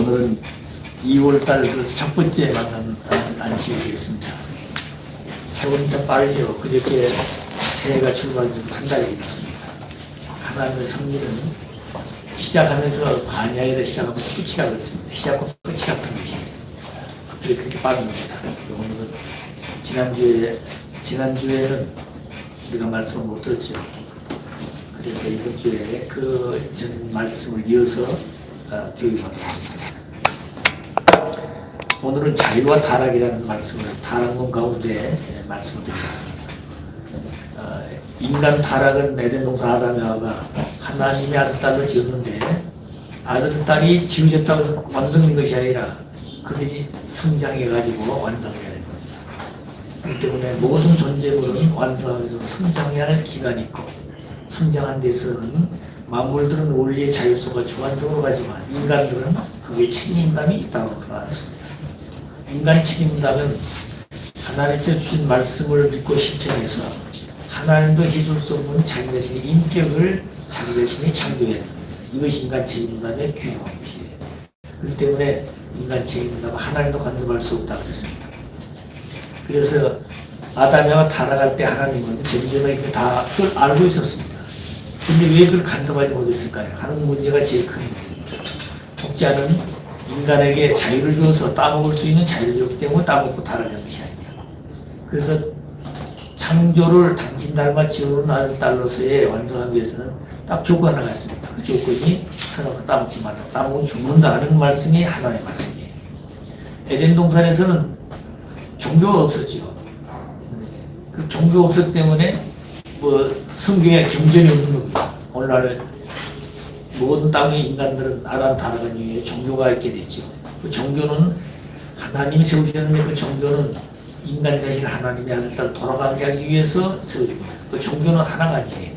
오늘은 2월달 그래서 첫 번째 만난 안식이 되겠습니다. 세월은 참 빠르죠. 그저께 새해가 출발하면서 한 달이 지났습니다. 하나님의 섭리는 시작하면서 반야일에 시작하면서 끝이 같습니다. 시작과 끝이 같은 것이 그렇게 빠른 겁니다. 오늘은 지난주에는 우리가 말씀을 못 들었죠. 그래서 이번 주에 그 전 말씀을 이어서 교육하도록 하겠습니다. 오늘은 자유와 타락이라는 말씀을 타락론 가운데 말씀을 드리겠습니다. 인간 타락은 에덴 동산 아담 하와가 하나님의 아들 딸로 지었는데 아들 딸이 지어졌다고 해서 완성된 것이 아니라 그들이 성장해가지고 완성해야 되는 겁니다. 그렇기 때문에 모든 존재물은 완성하기 위해서 성장해야 할 기간이 있고 성장한 데서는 만물들은 원리의 자율성과 주관성으로 가지만 인간들은 그게 책임감이 있다고 생각했습니다. 인간이 책임진다면 하나님께서 주신 말씀을 믿고 실천해서 하나님도 해줄 수 없는 자기 자신의 인격을 자기 자신이 창조해야 됩니다. 이것이 인간 책임감의 귀한 것이에요. 그렇기 때문에 인간 책임감은 하나님도 간섭할 수 없다고 그랬습니다. 그래서 아담과 타락할 때 하나님은 전전에 다 그걸 알고 있었습니다. 근데 왜 그걸 간섭하지 못했을까요? 하는 문제가 제일 큰 문제입니다. 독자는 인간에게 자유를 주어서 따먹을 수 있는 자유를 줬기 때문에 따먹고 타락한 것이 아니냐. 그래서 창조를 당신 닮아 지어놓은 아들 딸로서의 완성하기 위해서는 딱 조건 하나가 있습니다. 그 조건이 서로 따먹지 말라. 따먹으면 죽는다는 말씀이 하나의 말씀이에요. 에덴 동산에서는 종교가 없었죠. 그 종교가 없었기 때문에 성경에 경전이 없는 겁니다. 오늘날 모든 땅의 인간들은 아담 타락한 이후에 종교가 있게 됐죠. 그 종교는 하나님이 세우셨는데 그 종교는 인간 자신 하나님의 아들 딸 돌아가게 하기 위해서 세워진 겁니다. 그 종교는 하나가 아니에요.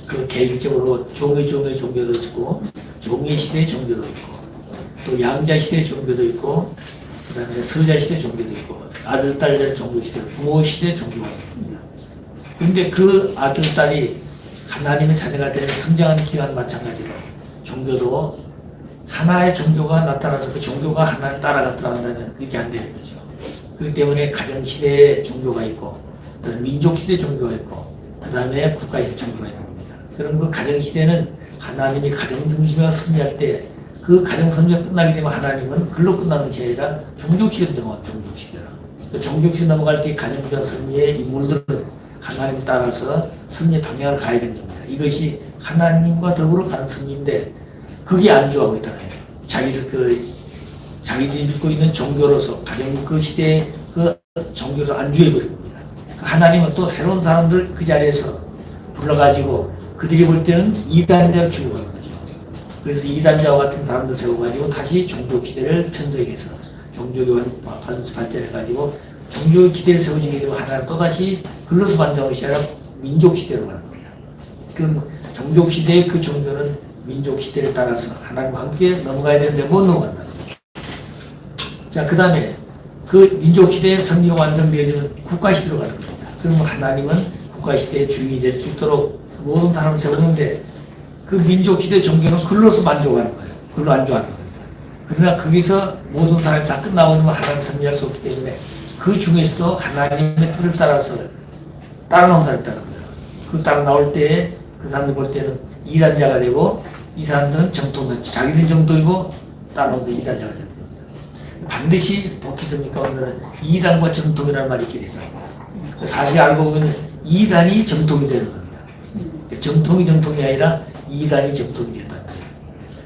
그 개인적으로 종의 종교도 있고 종의 시대의 종교도 있고 또 양자 시대의 종교도 있고 그 다음에 서자 시대의 종교도 있고 아들 딸 종교 시대, 부모 시대의 종교가 있는 겁니다. 그런데 그 아들 딸이 하나님의 자녀가 되는 성장하는 기간 마찬가지로 종교도 하나의 종교가 나타나서 그 종교가 하나를 따라갔더라 한다면 그게 안 되는 거죠. 그렇기 때문에 가정시대의 종교가 있고 민족시대의 종교가 있고 그 다음에 국가시대 종교가 있는 겁니다. 그럼 그 가정시대는 하나님이 가정중심에 승리할 때 그 가정선리가 끝나게 되면 하나님은 글로 끝나는 것이 아니라 종족시대로 넘어가는 종족시대라. 그 종족시대 넘어갈 때 가정주와 승리의 인물들은 하나님을 따라서 승리의 방향을 가야 되는 겁니다. 이것이 하나님과 더불어 가는 승리인데 그게 안주하고 있다는 거예요. 자기들이 믿고 있는 종교로서 가정 그 시대의 그 종교를 안주해버린 겁니다. 하나님은 또 새로운 사람들 그 자리에서 불러가지고 그들이 볼 때는 이단자를 주고 가는 거죠. 그래서 이단자와 같은 사람들 세워가지고 다시 종족시대를 편성해서 종족이 발전해가지고 종교의 기대를 세워지게 되면 하나님 또다시 글로서 반정한 것이 아니라 민족시대로 가는 겁니다. 그럼 종족시대의 그 종교는 민족시대를 따라서 하나님과 함께 넘어가야 되는데 못 넘어간다는 거죠. 자, 그 다음에 그 민족시대의 승리가 완성되어지면 국가시대로 가는 겁니다. 그러면 하나님은 국가시대의 주인이 될 수 있도록 모든 사람을 세우는데 그 민족시대 종교는 글로서 만족하는 거예요. 글로 안주하는 겁니다. 그러나 거기서 모든 사람이 다 끝나버리면 하나님 승리할 수 없기 때문에 그 중에서도 하나님의 뜻을 따라서 따라 나온 사람이 있다는 거예요. 그 따라 나올 때 그 사람들 볼 때는 이단자가 되고 이 사람들은 정통자, 자기들은 정통이고 따라오서 이단자가 되는 겁니다. 반드시 복귀성리 가운데는 이단과 정통이라는 말이 있게 된다는 거예요. 사실 알고 보면 이단이 정통이 되는 겁니다. 정통이 아니라 이단이 정통이 된다는 거예요.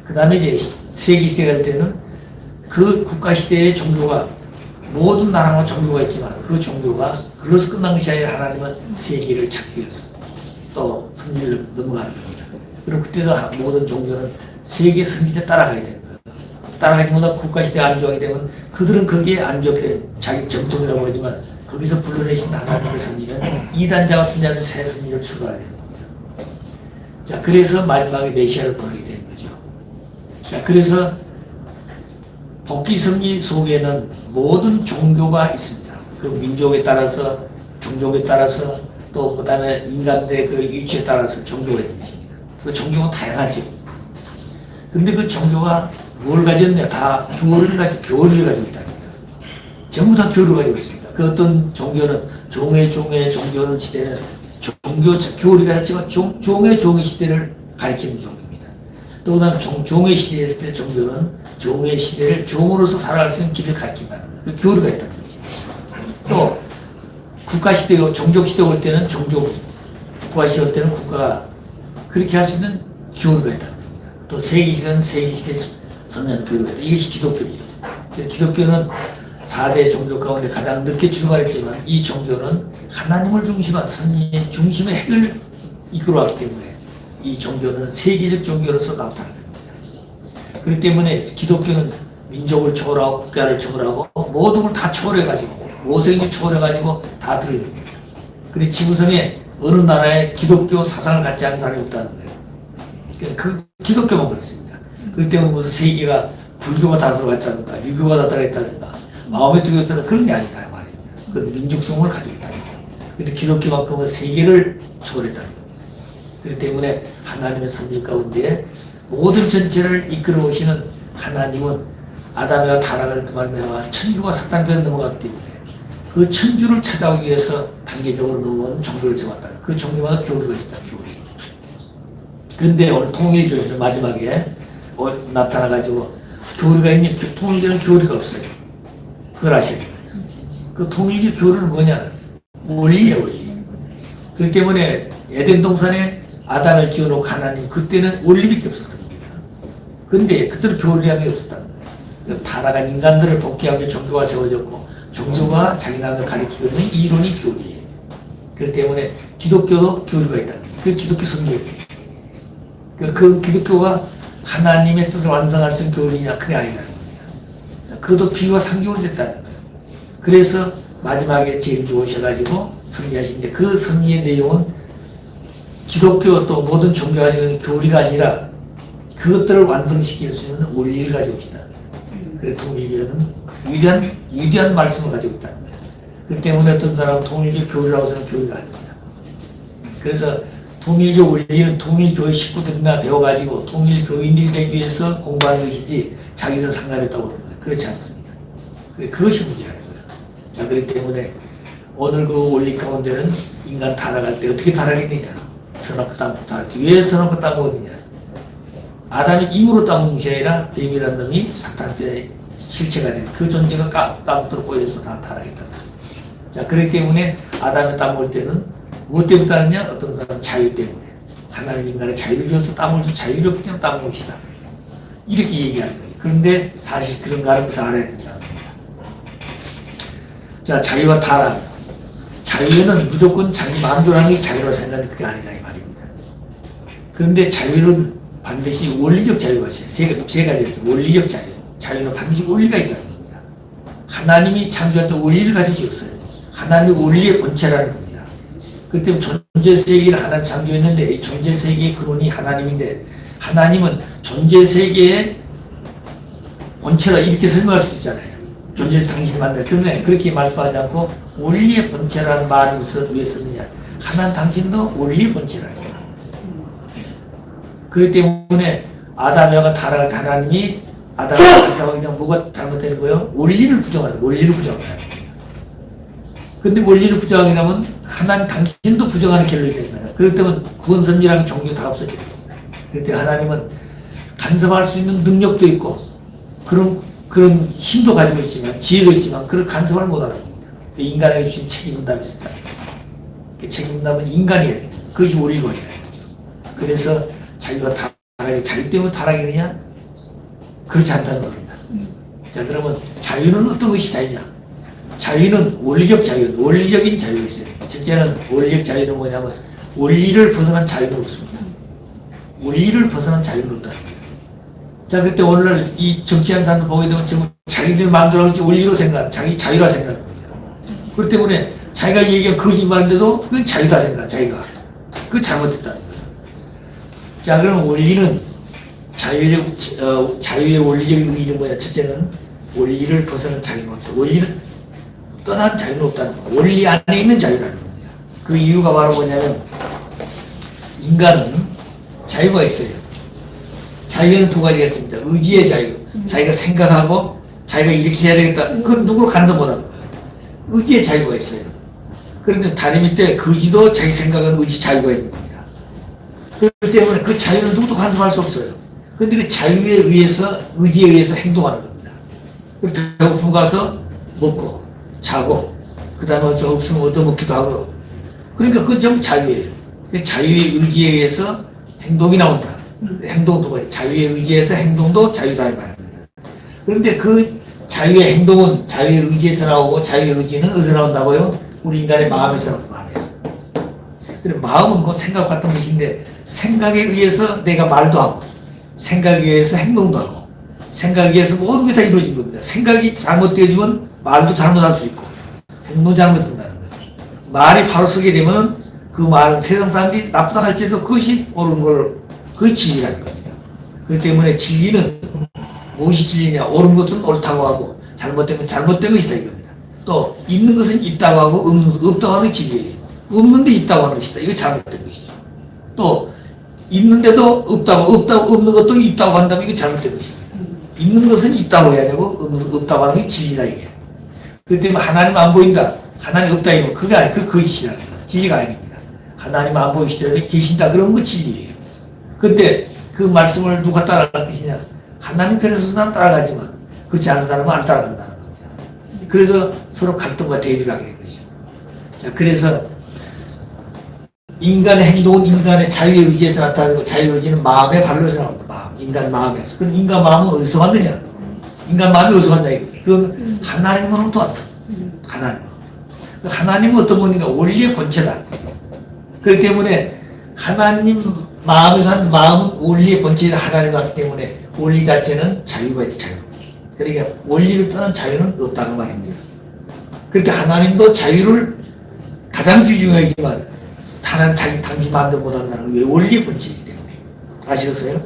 그 다음에 이제 세계시대가 될 때는 그 국가시대의 종교가 모든 나라마다 종교가 있지만 그 종교가 글로서 끝난 것이 아니라 하나님은 세계를 찾기 위해서 또 승리를 넘어가는 겁니다. 그리고 그때도 모든 종교는 세계 승리에 따라가야 되는 거예요. 따라가지 못하고 국가시대에 안주하게 되면 그들은 거기에 안주해 자기 정통이라고 하지만 거기서 불러내신 하나님의 승리는 이단자 같은 자는 새 승리를 출발해야 되는 겁니다. 자, 그래서 마지막에 메시아를 보내게 되는 거죠. 자, 그래서 복귀 승리 속에는 모든 종교가 있습니다. 그 민족에 따라서, 종족에 따라서, 또 그 다음에 인간의 그 위치에 따라서 종교가 있는 것입니다. 그 종교는 다양하죠. 근데 그 종교가 뭘 가졌냐? 다 교리를 가지고 있다는 거예요. 전부 다 교리를 가지고 있습니다. 그 어떤 종교는 종의 종교를 시대는 종교 교리가 있지만 종의 시대를 가리키는 종교입니다. 또 그다음 종의 시대일 때 종교는 종의 시대를 종으로서 살아갈 수 있는 길을 가리킨다는 거예요. 그 교리가 있다는 거죠. 또 국가 시대고 종족 시대 올 때는 종족이, 국가 시대 올 때는 국가가 그렇게 할 수 있는 교리가 있다는 겁니다. 또 세계 시대는 세계 시대 선언 교리가 있다. 이것이 기독교죠. 기독교는 4대 종교 가운데 가장 늦게 출발했지만 이 종교는 하나님을 중심한 선의 중심의 핵을 이끌어왔기 때문에 이 종교는 세계적 종교로서 나타납니다. 그렇기 때문에 기독교는 민족을 초월하고 국가를 초월하고 모든 걸 다 초월해가지고 모세인지 초월해가지고 다 들어있는 겁니다. 그런데 지구상에 어느 나라에 기독교 사상을 갖지 않은 사람이 없다는 거예요. 그 기독교만 그렇습니다. 그렇기 때문에 무슨 세계가 불교가 다 들어가 있다든가 유교가 다 들어가 있다든가 마음의 두교들은 그런 게 아니다 말입니다. 그건 민족성을 가지고 있다는 거예요. 그런데 기독교만큼은 세계를 초월했다는 겁니다. 그렇기 때문에 하나님의 섭리 가운데 모든 전체를 이끌어 오시는 하나님은 아담과 타락을 말미암아 천주가 사탄편에 넘어갔기 때문에 그 천주를 찾아오기 위해서 단계적으로 넘어온 종교를 세웠다. 그 종교마다 교리가 있다. 교리. 근데 오늘 통일교회는 마지막에 나타나가지고 교리가 있는 통일교회는 교리가 없어요. 그걸 아셔야 돼요. 그 통일교 교리는 뭐냐? 원리예요, 원리. 그렇기 때문에 에덴 동산에 아담을 지어놓고 하나님 그때는 원리밖에 없었던 겁니다. 근데 그때는 교리라는 게 없었다는 거예요. 타락한 인간들을 복귀하기 위해 종교가 세워졌고 종교가 자기 나름을 가리키고 있는 이론이 교리예요. 그렇기 때문에 기독교도 교리가 있다는 거예요. 그게 기독교 성경이에요. 그 기독교가 하나님의 뜻을 완성할 수 있는 교리냐? 그게 아니라는 겁니다. 그것도 비유와 상경으로 됐다는 거예요. 그래서 마지막에 제일 좋으셔가지고 승리하시는데 그 승리의 내용은 기독교 또 모든 종교가 가지고 있는 교리가 아니라 그것들을 완성시킬 수 있는 원리를 가지고 있다는 거예요. 그래서 통일교는 위대한 말씀을 가지고 있다는 거예요. 그 때문에 어떤 사람은 통일교 교리라고 해서 교리가 아닙니다. 그래서 통일교 원리는 통일교회 식구들이나 배워가지고 통일교인들이 되기 위해서 공부하는 것이지 자기들 상관이 없다고 그러는 거예요. 그렇지 않습니다. 그것이 문제라는 거예요. 자, 그렇기 때문에 오늘 그 원리 가운데는 인간 타락할 때 어떻게 타락했느냐? 선악과 따먹고 타락했지. 왜 선악과 따먹었느냐? 아담이 임으로 따먹은 것이 아니라 뱀이라는 놈이 사탄뼈의 실체가 된 그 존재가 따먹도록 꼬여서 다 타락했다는 거예요. 자, 그렇기 때문에 아담이 따먹을 때는 무엇 때문에 따느냐? 어떤 사람은 자유 때문에. 하나님 인간의 자유를 줘서 따먹을 수 자유를 줬기 때문에 따먹은 것이다. 이렇게 얘기하는 거예요. 그런데 사실 그런가 하는 것을 알아야 된다는 겁니다. 자, 자유와 타락. 자유는 무조건 자기 마음대로 하는 게 자유라고 생각하는 그게 아니다 이 말입니다. 그런데 자유는 반드시 원리적 자유가 있어요. 세 가지 있어요. 원리적 자유. 자유는 반드시 원리가 있다는 겁니다. 하나님이 창조할 때 원리를 가지고 있어요. 하나님의 원리의 본체라는 겁니다. 그렇기 때문에 존재세계를 하나님 창조했는데 이 존재세계의 근원이 하나님인데 하나님은 존재세계의 본체라 이렇게 설명할 수도 있잖아요. 존재에서 당신이 만나. 그러면 그렇게 말씀하지 않고 원리의 본체라는 말을 왜 썼느냐. 하나님 당신도 원리의 본체라는 거예요. 그렇기 때문에 아담과 타락을 하나님이 아담을 반사하기 때문에 뭐가 잘못되는 거예요? 원리를 부정하는 거예요. 원리를 부정하는 거예요. 근데 원리를 부정하려면 하나님 당신도 부정하는 결론이 된다. 그렇기 때문에 구원섭리라는 종교 다 없어집니다. 그때 하나님은 간섭할 수 있는 능력도 있고 그런 힘도 가지고 있지만 지혜도 있지만 그런 간섭을 못하는 겁니다. 인간에게 주신 책임감이 있었다. 그 책임감은 인간이 해야 됩니다. 그것이 원리관이라는 거죠. 그래서 자유가 타락이 자유 때문에 타락이느냐? 그렇지 않다는 겁니다. 자, 그러면 자유는 어떤 것이 자유냐? 자유는 원리적 자유, 원리적인 자유가 있어요. 첫째는 원리적 자유는 뭐냐면 원리를 벗어난 자유는 없습니다. 원리를 벗어난 자유는 없다는 거예요. 자, 그때 오늘날 이 정치하는 사람들 보게 되면 전부 자기들 마음대로 하지 원리로 생각하는, 자기 자유라 생각하는 겁니다. 그렇기 때문에 자기가 얘기한 거짓말인데도 그건 자유다 생각하는, 자기가. 그거 잘못했다는 거예요. 자, 그럼 원리는 자유의 원리적인 의의는 뭐냐? 첫째는 원리를 벗어난 자유는 없다. 원리를 떠난 자유는 없다는 거예요. 원리 안에 있는 자유라는 겁니다. 그 이유가 바로 뭐냐면 인간은 자유가 있어요. 자유에는 두 가지가 있습니다. 의지의 자유, 자기가 생각하고 자기가 이렇게 해야 되겠다. 그건 누구를 간섭 못하는 거예요. 의지의 자유가 있어요. 그런데 다리 밑에 거지도 자기 생각은 의지 자유가 있는 겁니다. 그렇기 때문에 그 자유는 누구도 간섭할 수 없어요. 그런데 그 자유에 의해서, 의지에 의해서 행동하는 겁니다. 배고프면 가서 먹고 자고 그 다음에 어서 없으면 얻어먹기도 하고, 그러니까 그건 전부 자유예요. 자유의 의지에 의해서 행동이 나온다. 행동도 자유의 의지에서 행동도 자유다 이 말입니다. 그런데 그 자유의 행동은 자유의 의지에서 나오고, 자유의 의지는 어디서 나온다고요? 우리 인간의 마음에서 나온다. 마음에서. 그리고 마음은 그 생각 같은 것인데, 생각에 의해서 내가 말도 하고, 생각에 의해서 행동도 하고, 생각에 의해서 모든 게 다 이루어진 겁니다. 생각이 잘못되어지면 말도 잘못할 수 있고, 행동 잘못된다는 거예요. 말이 바로 서게 되면 그 말은 세상 사람들이 나쁘다 할지라도 그것이 옳은 걸, 그게 진리라는 겁니다. 그렇기 때문에 진리는 무엇이 진리냐? 옳은 것은 옳다고 하고 잘못된 건 잘못된 것이다 이겁니다. 또 있는 것은 있다고 하고 없는 것은 없다고 하는 게 진리예요. 없는데 있다고 하는 것이다. 이거 잘못된 것이죠. 또 있는데도 없다고 없는 것도 있다고 한다면 이거 잘못된 것입니다. 있는 것은 있다고 해야 되고 없는 것은 없다고 하는 게 진리다 이게. 그렇기 때문에 하나님 안 보인다, 하나님 없다 이거 그게 아니, 그 거짓이라는 거예요. 진리가 아닙니다. 하나님 안 보이시더라도 계신다 그러면 그 진리예요. 근데 그 말씀을 누가 따라갈 것이냐? 하나님 편에 서서 난 따라가지만 그렇지 않은 사람은 안 따라간다는 겁니다. 그래서 서로 갈등과 대립을 하게 된 거죠. 자, 그래서 인간의 행동은 인간의 자유의 의지에서 나타나고, 자유의 의지는 마음의 발로에서 나온다. 마음, 인간 마음에서. 그럼 인간 마음은 어디서 왔느냐? 인간 마음이 어디서 왔냐 이겁니다. 그건 하나님으로부터 왔다. 하나님으로. 하나님은 어떤 분인가? 원리의 본체다. 그렇기 때문에 하나님 마음에서 한 마음은 원리의 본체가 하나님 같기 때문에 원리 자체는 자유가 있다. 자유. 그러니까 원리를 떠난 자유는 없다고 말입니다. 그렇게 하나님도 자유를 가장 귀중하지만 하나님 자기 당신 마음대로 못한다는 게 원리의 본체이기 때문에. 아시겠어요?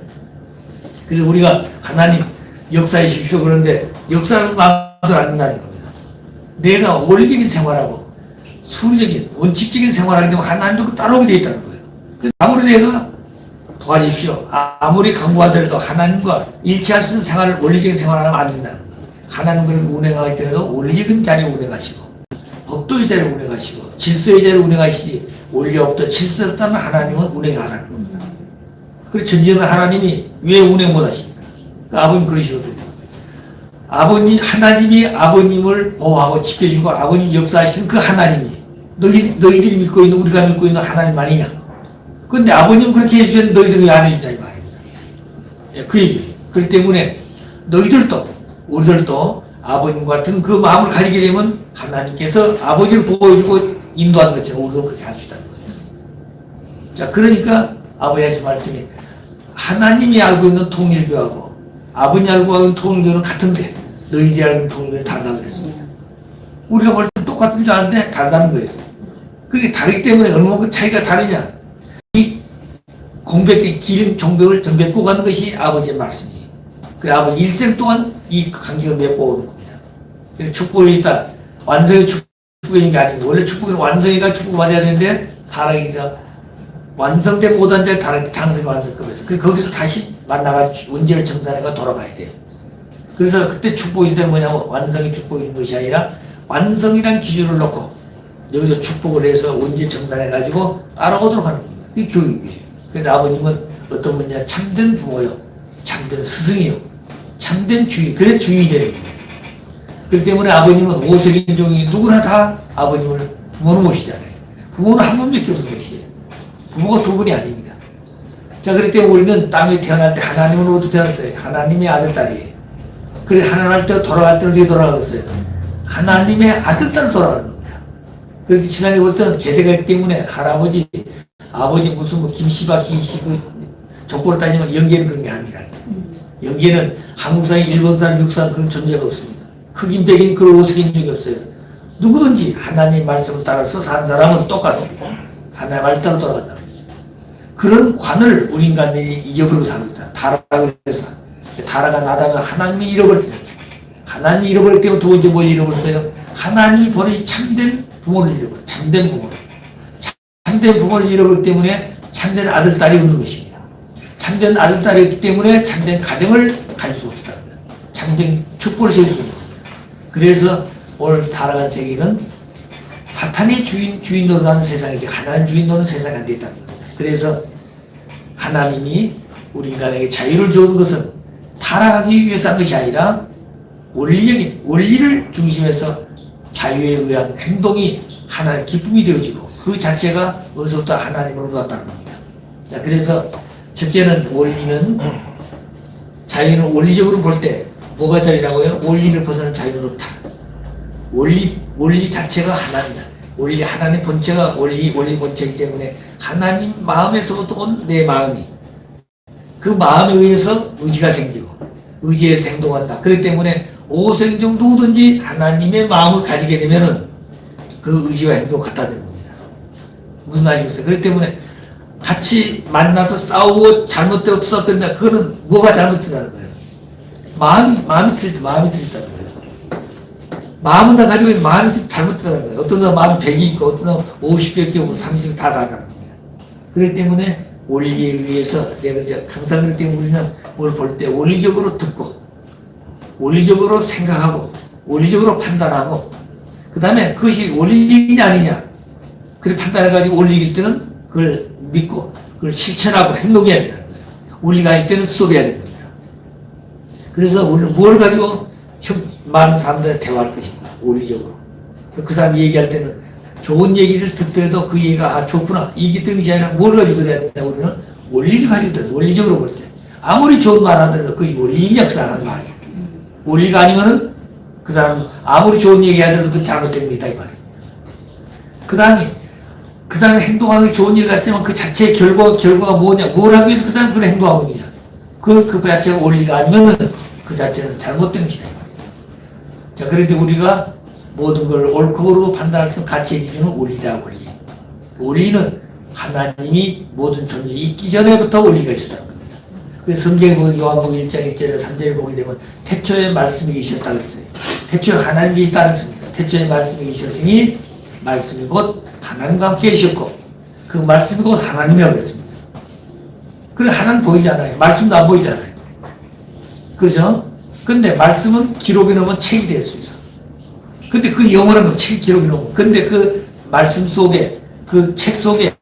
그리고 우리가 하나님 역사해 주십시오 그런데 역사는 마음대로 안 된다는 겁니다. 내가 원리적인 생활하고 수리적인 원칙적인 생활하기 때문에 하나님도 따라오게 되어 있다는 거예요. 아무리 내가 도와주십시오, 아무리 강구하더라도 하나님과 일치할 수 있는 생활을, 원리적인 생활을 하면 안 된다는 거예요. 하나님을 운행하기 때문에도 원리적인 자리에 운행하시고, 법도의 자리에 운행하시고, 질서의 자리에 운행하시지, 원리 없던 질서 없다면 하나님은 운행 안 하는 겁니다. 그리고 전쟁은 하나님이 왜 운행 못 하십니까? 그 아버님 그러시거든요. 하나님이 아버님을 보호하고 지켜주고 아버님 역사하시는 그 하나님이 너희들이 믿고 있는, 우리가 믿고 있는 하나님 아니냐? 근데 아버님 그렇게 해주셨는데 너희들은 왜 안 해주냐 이 말입니다. 예, 그 얘기예요. 그렇기 때문에 너희들도, 우리들도 아버님 같은 그 마음을 가지게 되면 하나님께서 아버지를 보호해주고 인도하는 것처럼 우리도 그렇게 할 수 있다는 거예요. 자, 그러니까 아버지 하신 말씀이 하나님이 알고 있는 통일교하고 아버님이 알고 있는 통일교는 같은데 너희들이 알고 있는 통일교는 다르다고 그랬습니다. 우리가 볼 때 똑같은 줄 아는데 다르다는 거예요. 그렇게 다르기 때문에 얼마나 그 차이가 다르냐? 이 공백의 길 종벽을 좀 맺고 가는 것이 아버지의 말씀이에요. 그 아버지 일생 동안 이 간격을 맺고 오는 겁니다. 축복이 있다. 완성의 축복인 게 아닙니다. 원래 축복은 완성이가 축복받아야 되는데 타락이죠. 완성된 못한데 타락, 장성의 완성급에서. 거기서 다시 만나가지고 원죄를 정산해가 돌아가야 돼요. 그래서 그때 축복일 때는 뭐냐면 완성의 축복인 것이 아니라 완성이란 기준을 놓고 여기서 축복을 해서 원죄 정산해가지고 따라오도록 하는 겁니다. 그게 교육이에요. 그래서 아버님은 어떤 분이냐? 참된 부모요, 참된 스승이요, 참된 주의. 그래 주인이 되는 겁니다. 그렇기 때문에 아버님은 오색인종이 누구나 다 아버님을 부모는 모시잖아요. 부모는 한 분밖에 없는 것이에요. 부모가 두 분이 아닙니다. 자, 그렇기 때문에 우리는 땅에 태어날 때 하나님으로부터 태어났어요. 하나님의 아들, 딸이에요. 그래, 하나님 때 돌아갈 때는 어떻게 돌아갔어요? 하나님의 아들, 딸로 돌아가는 겁니다. 그래서 지상에 볼 때는 계대가 있기 때문에 할아버지, 아버지 무슨 뭐 김씨바, 기씨, 족보를 따지면 영계는 그런 게 아닙니다. 영계는 한국 사람, 일본 사람, 미국 사람 그런 존재가 없습니다. 흑인, 백인, 그걸 오색인 적이 없어요. 누구든지 하나님 말씀을 따라서 산 사람은 똑같습니다. 하나님 말을 따라 돌아간다는 거죠. 그런 관을 우리 인간들이 잊어버리고 살고 있다. 타락을 해서. 타락가 나다면 하나님이 잃어버렸죠. 하나님이 잃어버렸기 때문에 두 번째 뭘 잃어버렸어요? 하나님이 보내신 참된 부모를 잃어버렸어요. 참된 부모를. 참된 부모를 잃어버렸기 때문에 참된 아들, 딸이 없는 것입니다. 참된 아들, 딸이 없기 때문에 참된 가정을 가질 수 없었다는 거예요. 잘못된 축복을 세울 수 있는 겁니다. 그래서 오늘 살아간 세계는 사탄의 주인 노릇하는 세상이지 하나님 주인 노릇하는 세상이 안 됐다는 겁니다. 그래서 하나님이 우리 인간에게 자유를 주는 것은 타락하기 위해서 한 것이 아니라 원리적인 원리를 중심해서 자유에 의한 행동이 하나님 기쁨이 되어지고 그 자체가 어디서부터 하나님으로 왔다는 겁니다. 자, 그래서 첫째는 원리는 자유는 원리적으로 볼 때 뭐가 자유라고요? 원리를 벗어난 자유는 없다. 원리 자체가 하나님이다. 원리 하나님 본체가 원리 본체이기 때문에 하나님 마음에서부터 온 내 마음이 그 마음에 의해서 의지가 생기고 의지에서 행동한다. 그렇기 때문에 오생중 누구든지 하나님의 마음을 가지게 되면은 그 의지와 행동 갖다 되는 겁니다. 무슨 말이겠어요? 그렇기 때문에 같이 만나서 싸우고 잘못되고 투닥거린다. 그거는 뭐가 잘못됐다는 거예요? 마음이 틀렸다는 거예요. 마음은 다 가지고 있는 마음이 잘못됐다는 거예요. 어떤 사람 마음이 100이 있고 어떤 사람 50개 있고 30개 다 다르다는 겁니다. 그렇기 때문에 원리에 의해서 내가 이제 항상 그렇기 때문에 우리는 뭘 볼 때 원리적으로 듣고 원리적으로 생각하고 원리적으로 판단하고 그 다음에 그것이 원리적이냐 아니냐 그렇게 판단해가지고 원리일 때는 그걸 믿고 그걸 실천하고 행동해야 된다는 거예요. 원리가 아닐 때는 수업해야 된다. 그래서 우리는 뭘 가지고 많은 사람들과 대화할 것인가 원리적으로 그 사람이 얘기할 때는 좋은 얘기를 듣더라도 그 얘기가 좋구나 이게 뜨는 게 아니라 뭘 가지고 그래야 된다. 우리는 원리를 가지고 들어야 원리적으로 볼 때 아무리 좋은 말 하더라도 그게 원리냐 그 사람 말이야. 원리가 아니면은 그 사람 아무리 좋은 얘기 하더라도 그건 잘못된 게 있다 이 말이에요. 그 다음에 행동하는 게 좋은 일 같지만 그 자체의 결과가 뭐냐 뭘 하기 위해서 그 사람이 그런 행동하고 있느냐 그 자체가 원리가 아니면은 그 자체는 잘못된 것이다. 자, 그런데 우리가 모든 걸 옳고 그르고 판단할 수 있는 가치의 기준은 원리다, 원리. 원리는 하나님이 모든 존재 있기 전에부터 원리가 있었다는 겁니다. 그래서 성경에 보면 요한복음 1장 1절에 3절에 보게 되면 태초에 말씀이 계셨다고 했어요. 태초에 하나님이 계시다는 것입니다. 태초에 말씀이 계셨으니 말씀이 곧 하나님과 함께 계셨고 그 말씀이 곧 하나님이라고 했습니다. 그래 하나님 보이지 않아요. 말씀도 안 보이잖아요. 그죠? 근데 말씀은 기록해 놓으면 책이 될 수 있어. 근데 그 영원한 건 책 기록해 놓으면. 근데 그 말씀 속에, 그 책 속에,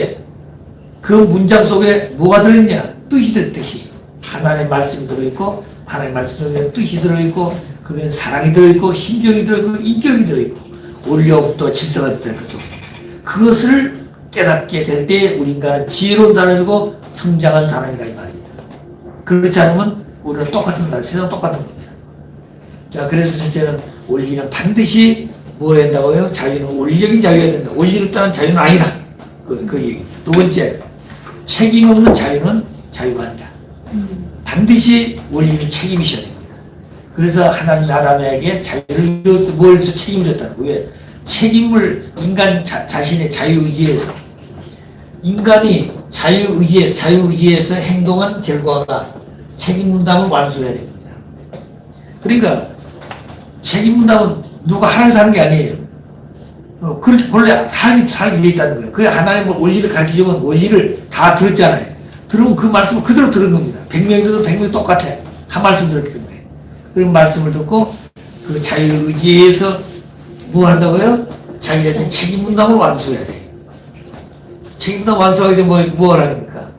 그 문장 속에 뭐가 들어있냐? 뜻이 들듯이. 하나님의 말씀이 들어있고, 하나님의 말씀 속에 뜻이 들어있고, 거기는 사랑이 들어있고, 심정이 들어있고, 인격이 들어있고, 원리와 질서가 들어있고, 그 속에. 그것을 깨닫게 될 때 우리 인간은 지혜로운 사람이고 성장한 사람이다 이 말입니다. 그렇지 않으면 우리는 똑같은 사람, 세상 똑같은 겁니다. 자, 그래서 첫째는 원리는 반드시 뭐 해야 된다고요? 자유는 원리적인 자유여야 된다. 원리를 따른 자유는 아니다. 그 얘기입니다. 두 번째, 책임 없는 자유는 자유가 아니다. 반드시 원리는 책임이 있어야 됩니다. 그래서 하나님 아담에게 자유를 뭐해서 책임을 줬다는 거예요. 왜? 책임을 인간 자신의 자유의지에서 인간이 자유의지에서 행동한 결과가 책임 분담을 완수해야 됩니다. 그러니까 책임 분담은 누가 하라고 사는 게 아니에요. 그렇게 본래 살게 돼 있다는 거예요. 그 하나님의 원리를 가르쳐주면 원리를 다 들었잖아요. 들으면 그 말씀을 그대로 들은 겁니다. 100명이 들어도 100명이 똑같아. 한 말씀 들었기 때문에. 그런 말씀을 듣고 그 자유의지에서 뭐 한다고요? 자기 자신 책임 분담을 완수해야 돼요. 책임 분담 완수하게 되면 뭐 하랍니까?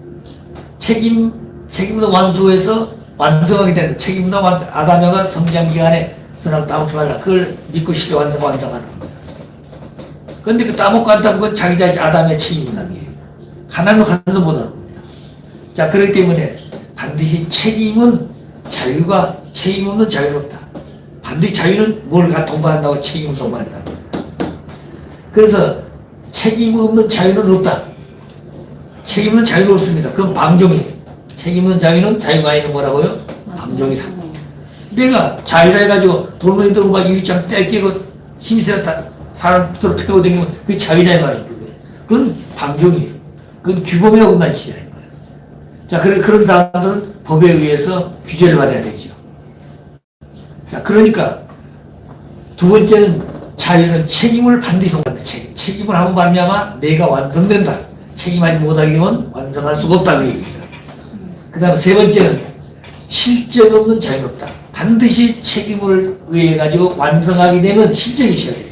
책임 분담 완수해서 완성하게 되는 책임 분담 완성. 아담과 성장 기간에 선악 따먹지 말라. 그걸 믿고 시대 완성하는 겁니다. 그런데 그 따먹고 안 따먹은 건 자기 자신 아담의 책임 분담이에요. 하나님을 가서도 못하는 겁니다. 자, 그렇기 때문에 반드시 책임 없는 자유는 없다. 반드시 자유는 뭘 동반한다고 책임을 동반한다. 그래서 책임 없는 자유는 없다. 책임 없는 자유는 없습니다. 그건 방종이에요. 책임 없는 자유는 자유가 아니는 뭐라고요? 방종이다. 내가 자유라 해가지고 돌멩이 들고 막 유리창 떼끼고 힘세다 사람들 패고 다니면 그게 자유라 이 말이에요. 그건 방종이에요. 그건 규범에 어긋난 짓이라는 거예요. 자, 그런 사람들은 법에 의해서 규제를 받아야 되죠. 자, 그러니까 두 번째는 자유는 책임을 반드시 동반한다. 책임을 하고 말미암아 내가 완성된다. 책임하지 못하게 되면 완성할 수가 없다고 얘기합니다. 그 다음에 세 번째는 실적 없는 자유는 없다. 반드시 책임을 의해 가지고 완성하게 되면 실적이 시작해요.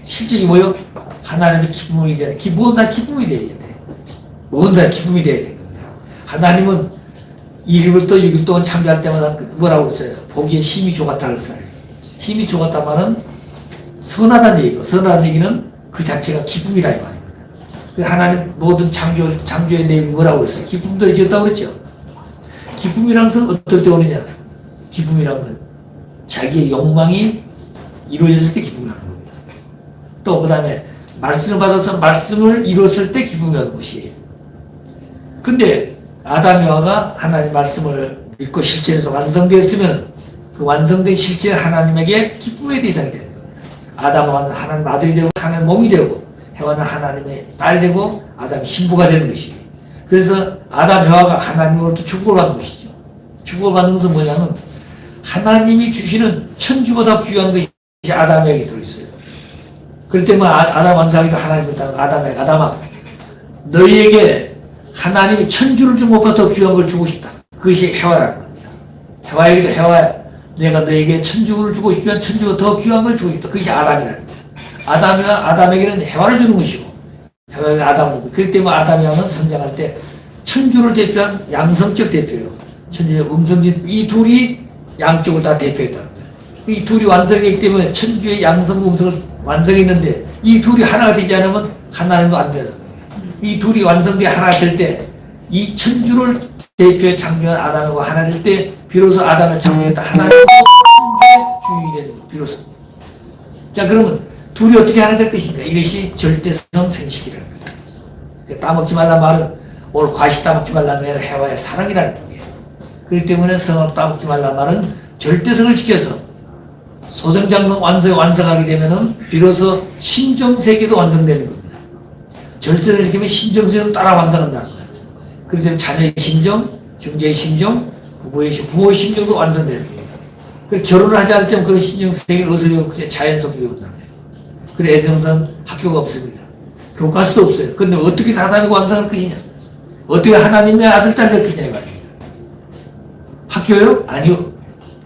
실적이 뭐요? 하나님의 기쁨이 되는, 모든 다 기쁨이 되어야 돼. 모든 다 기쁨이 되어야 되는 겁니다. 하나님은 1일부터 6일 동안 참배할 때마다 뭐라고 했어요? 보기에 힘이 좋았다 그랬어요. 힘이 좋았다 말은 선하다는 얘기고, 선하다는 얘기는 그 자체가 기쁨이라 이 말입니다. 하나님 모든 창조의 내용이 뭐라고 그랬어요? 기쁨들이 지었다고 그랬죠? 기쁨이란 것은 어떨 때 오느냐? 기쁨이란 것은 자기의 욕망이 이루어졌을 때 기쁨이 오는 겁니다. 또 그 다음에 말씀을 받아서 말씀을 이뤘을 때 기쁨이 오는 것이에요. 근데 아담 여하가 하나님 말씀을 믿고 실천해서 완성되었으면 그 완성된 실체는 하나님에게 기쁨의 대상이 되는 겁니다. 아담은 하나님 아들이 되고 하나님 몸이 되고 해와는 하나님의 딸이 되고 아담이 신부가 되는 것이에요. 그래서 아담 여하가 하나님으로부터 축복을 받는 것이죠. 축복을 받는 것은 뭐냐면 하나님이 주시는 천주보다 귀한 것이 아담에게 들어있어요. 그럴 때만 아담 완성하기도 하나님부터 아담아 너희에게 하나님이 천주를 준 것보다 더 귀한 걸 주고 싶다. 그것이 해와라는 겁니다. 해와에게도 해와야 내가 너에게 천주를 주고 싶지만 천주가 더 귀한 걸 주고 싶다. 그것이 아담이라는 거예요. 아담에게는 해와를 주는 것이고 해와에게 아담을. 그렇기 때문에 아담이와는 성장할 때 천주를 대표한 양성적 대표예요. 천주의 음성진 이 둘이 양쪽을 다 대표했다는 거예요. 이 둘이 완성이기 때문에 천주의 양성 음성을 완성했는데 이 둘이 하나가 되지 않으면 하나님도 안 되는 거예요. 이 둘이 완성되어 하나 될 때 이 천주를 대표해 창조한 아담과 하나 될 때 비로소 아담을 창조했다. 하나님도 천주의 주인이 되는 거예요. 비로소. 자 그러면 둘이 어떻게 하나 될 것인가? 이것이 절대성 생식이라는 거예요. 따먹지 말란 말은 오늘 과시 따먹지 말라는 게 아니라 해와의 사랑이라는 거예요. 그렇기 때문에 성을 따먹지 말란 말은 절대성을 지켜서 소정장성 완성하게 되면은 비로소 신정세계도 완성되는 겁니다. 절대성을 지키면 신정세계도 따라 완성한다는 거예요. 그렇기 때문에 자녀의 심정, 형제의 심정, 부모의 심정도 완성되는 겁니다. 그래서 결혼을 하지 않았지만 그런 신정세계를 어디서 배우고 자연스럽게 배운다는 거예요. 그래 애들은 학교가 없습니다. 교과서도 없어요. 근데 어떻게 사람이 완성할 것이냐? 어떻게 하나님의 아들, 딸 될 것이냐 이 말입니다. 학교요? 아니요.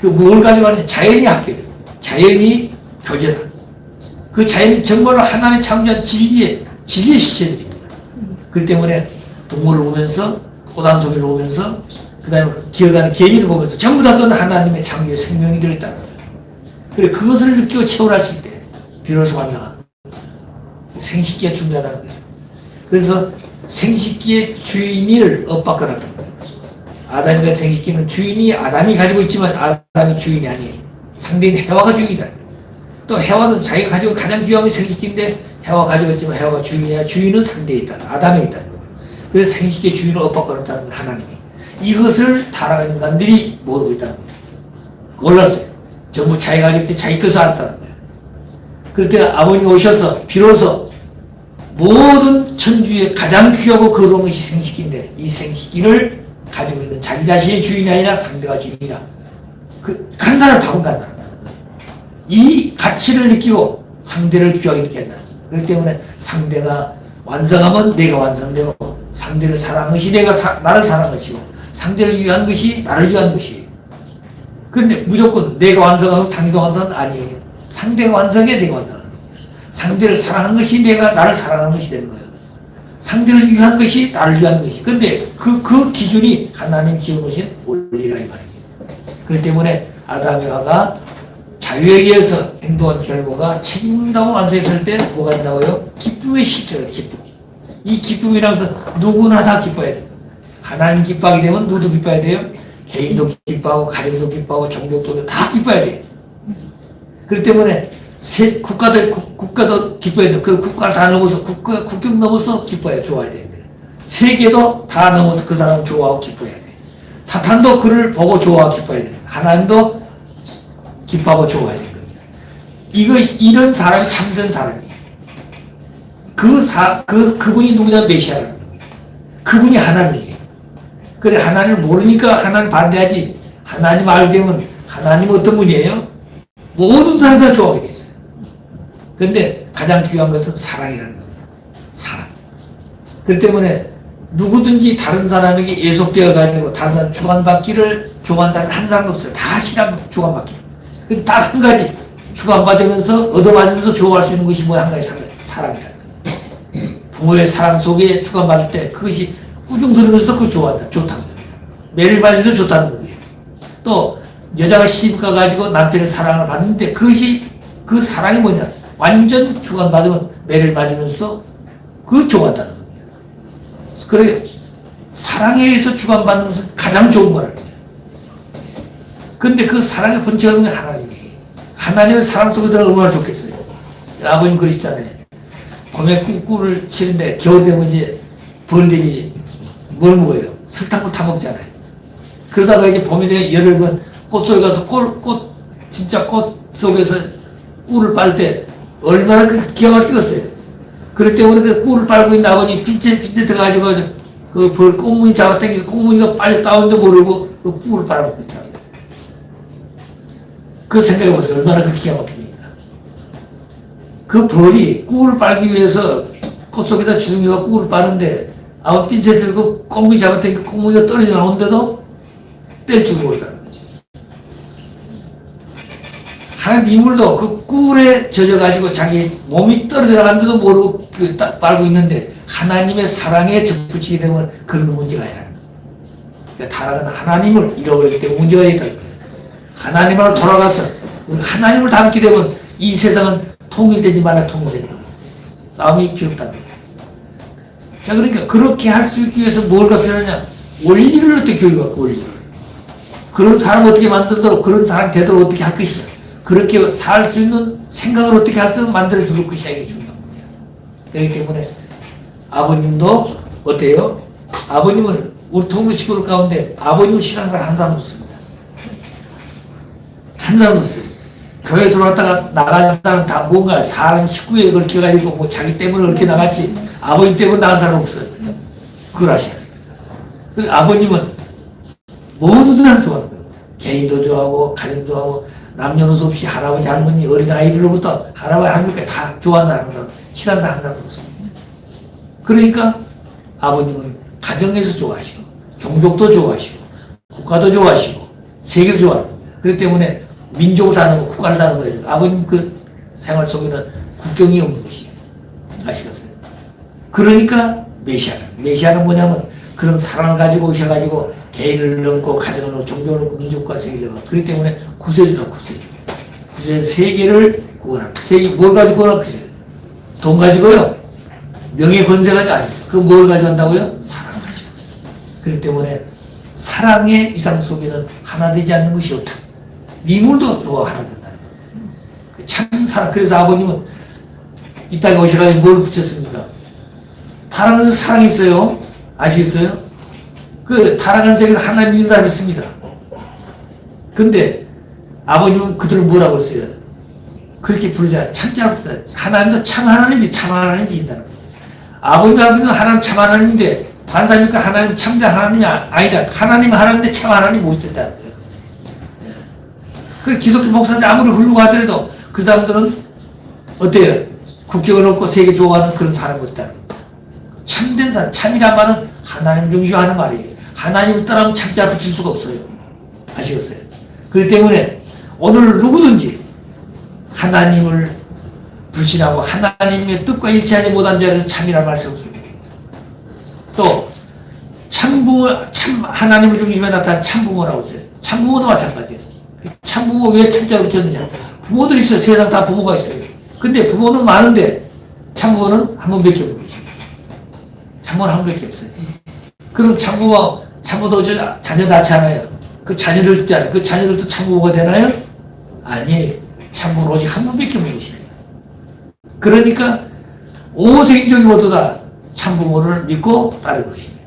그 뭘 가지고 하느냐? 자연이 학교예요. 자연이 교제다. 그 자연이 정말로 하나님 창조한 진리의 실체들입니다. 그렇기 때문에 동물을 보면서 꽃한송이를 보면서 그 다음에 기어가는 개미를 보면서 전부 다 그건 하나님의 창조의 생명이 들어있다는 거예요. 그래 그것을 느끼고 체험했을 때 비로소 완성한 생식기가 중요하다는 거예요. 그래서 생식기의 주인을 엇바꿔놨다는 거예요. 아담이 가진 생식기는 주인이 아담이 가지고 있지만 아담이 주인이 아니에요. 상대인 해와가 주인이다. 또 해와는 자기가 가지고 가장 귀한 게 생식기인데 해와가 가지고 있지만 해와가 주인이야. 주인은 상대에 있다. 아담에 있다는 거예요. 그래서 생식기의 주인을 엇바꿔놨다는 거예요. 하나님이. 이것을 타락한 인간들이 모르고 있다는 거예요. 몰랐어요. 전부 자기가 가지고 있는 자기 것을 알았다는 거예요. 그럴 때 아버님이 오셔서 비로소 모든 천주의 가장 귀하고 거룩한 것이 생식기인데 이 생식기를 가지고 있는 자기 자신의 주인이 아니라 상대가 주인이라 그 간단한 답은 간단하다는 거예요. 이 가치를 느끼고 상대를 귀하게 느껴야 한다는 거예요. 그렇기 때문에 상대가 완성하면 내가 완성되고 상대를 사랑한 것이 나를 사랑한 것이고 상대를 위한 것이 나를 위한 것이에요. 그런데 무조건 내가 완성하면 당연히 완성은 아니에요. 상대가 완성해 내가 완성하는 거예요. 상대를 사랑한 것이 나를 사랑하는 것이 되는 거예요. 상대를 위한 것이 나를 위한 것이. 근데 그 기준이 하나님 지어놓으신 원리라 이 말입니다. 그렇기 때문에 아담 여하가 자유에 의해서 행동한 결과가 책임다운 완성했을 때 뭐가 된다고요? 기쁨의 실체예요. 기쁨. 이 기쁨이라는 것은 누구나 다 기뻐야 됩니다. 하나님 기뻐하게 되면 누구도 기뻐야 돼요? 개인도 기뻐하고 가정도 기뻐하고 종족도 다 기뻐야 돼요. 그렇기 때문에 국가도 기뻐야 돼요. 그 국가를 다 넘어서 국경 넘어서 기뻐야 좋아야 됩니다. 세계도 다 넘어서 그 사람을 좋아하고 기뻐해야 돼요. 사탄도 그를 보고 좋아하고 기뻐해야 됩니다. 하나님도 기뻐하고 좋아해야 되는 겁니다. 이런 사람이 참된 사람이에요. 그분이 누구냐? 메시아라는 겁니다. 그분이 하나님이에요. 그래 하나님을 모르니까 하나님 반대하지. 하나님 알게 되면 하나님 어떤 분이에요? 모든 사람이 다 좋아하게 돼 있어요. 그런데 가장 귀한 것은 사랑이라는 겁니다. 사랑. 그렇기 때문에 누구든지 다른 사람에게 예속되어 가지고 다른 사람 주관받기를 좋아하는 사람 한 사람도 없어요. 다 신앙 주관받기. 근데 딱 한 가지 주관받으면서 얻어맞으면서 좋아할 수 있는 것이 뭐야? 한 가지 사랑이라는 거예요. 부모의 사랑 속에 주관받을 때 그것이 꾸중 들으면서 그걸 좋아한다. 좋다는 거예요. 매를 맞으면서 좋다는 거예요. 또 여자가 시집 가가지고 남편의 사랑을 받는데 그것이 그 사랑이 뭐냐? 완전 주관받으면 매를 맞으면서 그걸 좋아한다는 겁니다. 그래 사랑에 의해서 주관받는 것은 가장 좋은 거라는 거예요. 근데 그 사랑의 본체가 뭐냐? 하나님이에요. 하나님의 사랑 속에 들어가 얼마나 좋겠어요. 아버님 그러시잖아요. 봄에 꿀꿀을 치는데 겨울 되면 이제 벌들이 뭘 먹어요? 설탕을 타 먹잖아요. 그러다가 이제 봄이 되면 여름은 꽃 속에 가서 진짜 꽃 속에서 꿀을 빨 때 얼마나 기가 막히겠어요. 그렇기 때문에 그 꿀을 빨고 있는 아버님 핀째 들어가지고 그 벌 꽃무늬 잡아당기고 꽃무늬가 빨리 다운도 모르고 그 꿀을 빨아먹고 있더라고요. 그 생각해보세요. 얼마나 그 기가 막히니까. 그 벌이 꿀을 빨기 위해서 꽃 속에다 주둥이가 꿀을 빠는데 아마 핀셋 들고 꽃무늬 잡아당기고 꽃무늬가 떨어져 나오는데도 뗄 줄 모른다는 거지. 하나님 인물도 그 꿀에 젖어가지고 자기 몸이 떨어져 나가는데도 모르고 빨고 있는데 하나님의 사랑에 접붙이게 되면 그런 문제가 아니라는 거예요. 그러니까 타락은 하나님을 잃어버리기 때문에 문제가 있다는 거예요. 하나님으로 돌아가서 하나님을 닮게 되면 이 세상은 통일되지 말아 통일되는 거예요. 싸움이 필요 없다는 거예요. 자, 그러니까 그렇게 할 수 있기 위해서 뭐가 필요하냐? 원리를 어떻게 교육하고 원리를. 그런 사람 어떻게 만들도록 그런 사람 되도록 어떻게 할 것이냐. 그렇게 살 수 있는 생각을 어떻게 할 때 만들어 줄 것이냐. 이게 중요한 겁니다. 그렇기 때문에 아버님도 어때요? 아버님은 우리 동네 식구들 가운데 아버님을 싫어하는 사람 한 사람도 없습니다. 한 사람도 없어요. 교회 들어왔다가 나간 사람 다 뭔가 사람 식구에 그렇게 가지고 뭐 자기 때문에 그렇게 나갔지 아버님 때문에 나간 사람 없어요. 그걸 아셔야 돼요. 그래서 아버님은 모두들 좋아하는 거예요. 개인도 좋아하고 가정 좋아하고 남녀노소 없이 할아버지 할머니 어린 아이들로부터 할아버지 할머니까지 다 좋아하는 사람 싫어하는 사람 한 사람도 없습니다. 그러니까 아버님은 가정에서 좋아하시고 종족도 좋아하시고 국가도 좋아하시고 세계도 좋아하는 겁니다. 그렇기 때문에 민족을 다는 거 국가를 다는 거예요. 아버님 그 생활 속에는 국경이 없는 것이에요. 아시겠어요? 그러니까 메시아는 뭐냐면 그런 사랑을 가지고 오셔가지고 개인을 넘고 가정을 넘고 종교를 넘고 민족과 세계를 넘고 그렇기 때문에 구세주다 구세주 세계를 구원합니다. 세계 뭘 가지고 구원할 것이에요? 돈 가지고요? 명예 권세 가지고 아닙니다. 그 뭘 가지고 한다고요? 사랑 가지고. 그렇기 때문에 사랑의 이상 속에는 하나 되지 않는 것이 없다. 미물도 또 하나 된다는 거예요. 참 사랑. 그래서 아버님은 이 땅에 오셔가지고 뭘 붙였습니까? 타락한 사랑이 있어요. 아시겠어요? 그 타락한 세계에서 하나님 믿는 사람이 있습니다. 근데 아버님은 그들을 뭐라고 했어요? 그렇게 부르자 참자라고 했다. 하나님도 참 하나님이 참 하나님 믿는다는 거예요. 아버님은 하나님 참 하나님인데 다른 사람이니까 하나님 참자 하나님이 아니다. 하나님 하나님인데 참 하나님이 못 된다는 거예요. 예. 그 기독교 목사들이 아무리 훌륭하더라도 그 사람들은 어때요? 국경을 넘고 세계 좋아하는 그런 사람이 없다는 거예요. 참된 사람, 참이란 말은 하나님 중시하는 말이에요. 하나님을 따라하면 참자 붙일 수가 없어요. 아시겠어요? 그렇기 때문에 오늘 누구든지 하나님을 불신하고 하나님의 뜻과 일치하지 못한 자리에서 참이란 말을 세울 수 있는 겁니다. 또 참부모, 참 하나님을 중심에 나타난 참부모라고 했어요. 참부모도 마찬가지예요. 참부모 왜 참자로 붙였느냐? 부모들이 있어요. 세상 다 부모가 있어요. 근데 부모는 많은데 참부모는 한 번밖에 없는 것입니다. 참부모는 한 번밖에 없어요. 그럼 참부모도 자녀 낳잖아요. 그 자녀들 듣잖아요. 그 자녀들도 참부모가 되나요? 아니에요. 참부모는 오직 한 번밖에 없는 것입니다. 그러니까 오세인종이 모두 다 참부모를 믿고 따를 것입니다.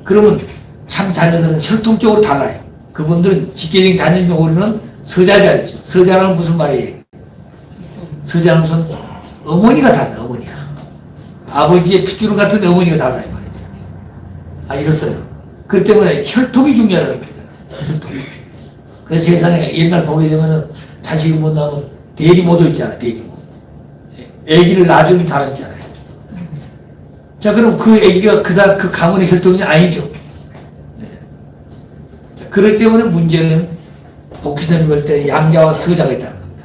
그러면 참 자녀들은 혈통적으로 달라요. 그분들은 직계적 자녀인 우리는 서자자리죠. 서자는 무슨 말이에요? 서자는 무슨 어머니가 달라요. 어머니가. 아버지의 핏줄 같은 어머니가 달라요. 말입니다. 아시겠어요? 그렇기 때문에 혈통이 중요하다는 거예요. 혈통이. 그래서 세상에 옛날 보게 되면은 자식이 못 나면 대리모도 있잖아요. 대리모. 애기를 낳아주는 사람 있잖아요. 자, 그럼 그 애기가 그 가문의 혈통이 아니죠. 자, 그렇기 때문에 문제는 복귀선을 볼 때 양자와 서자가 있다는 겁니다.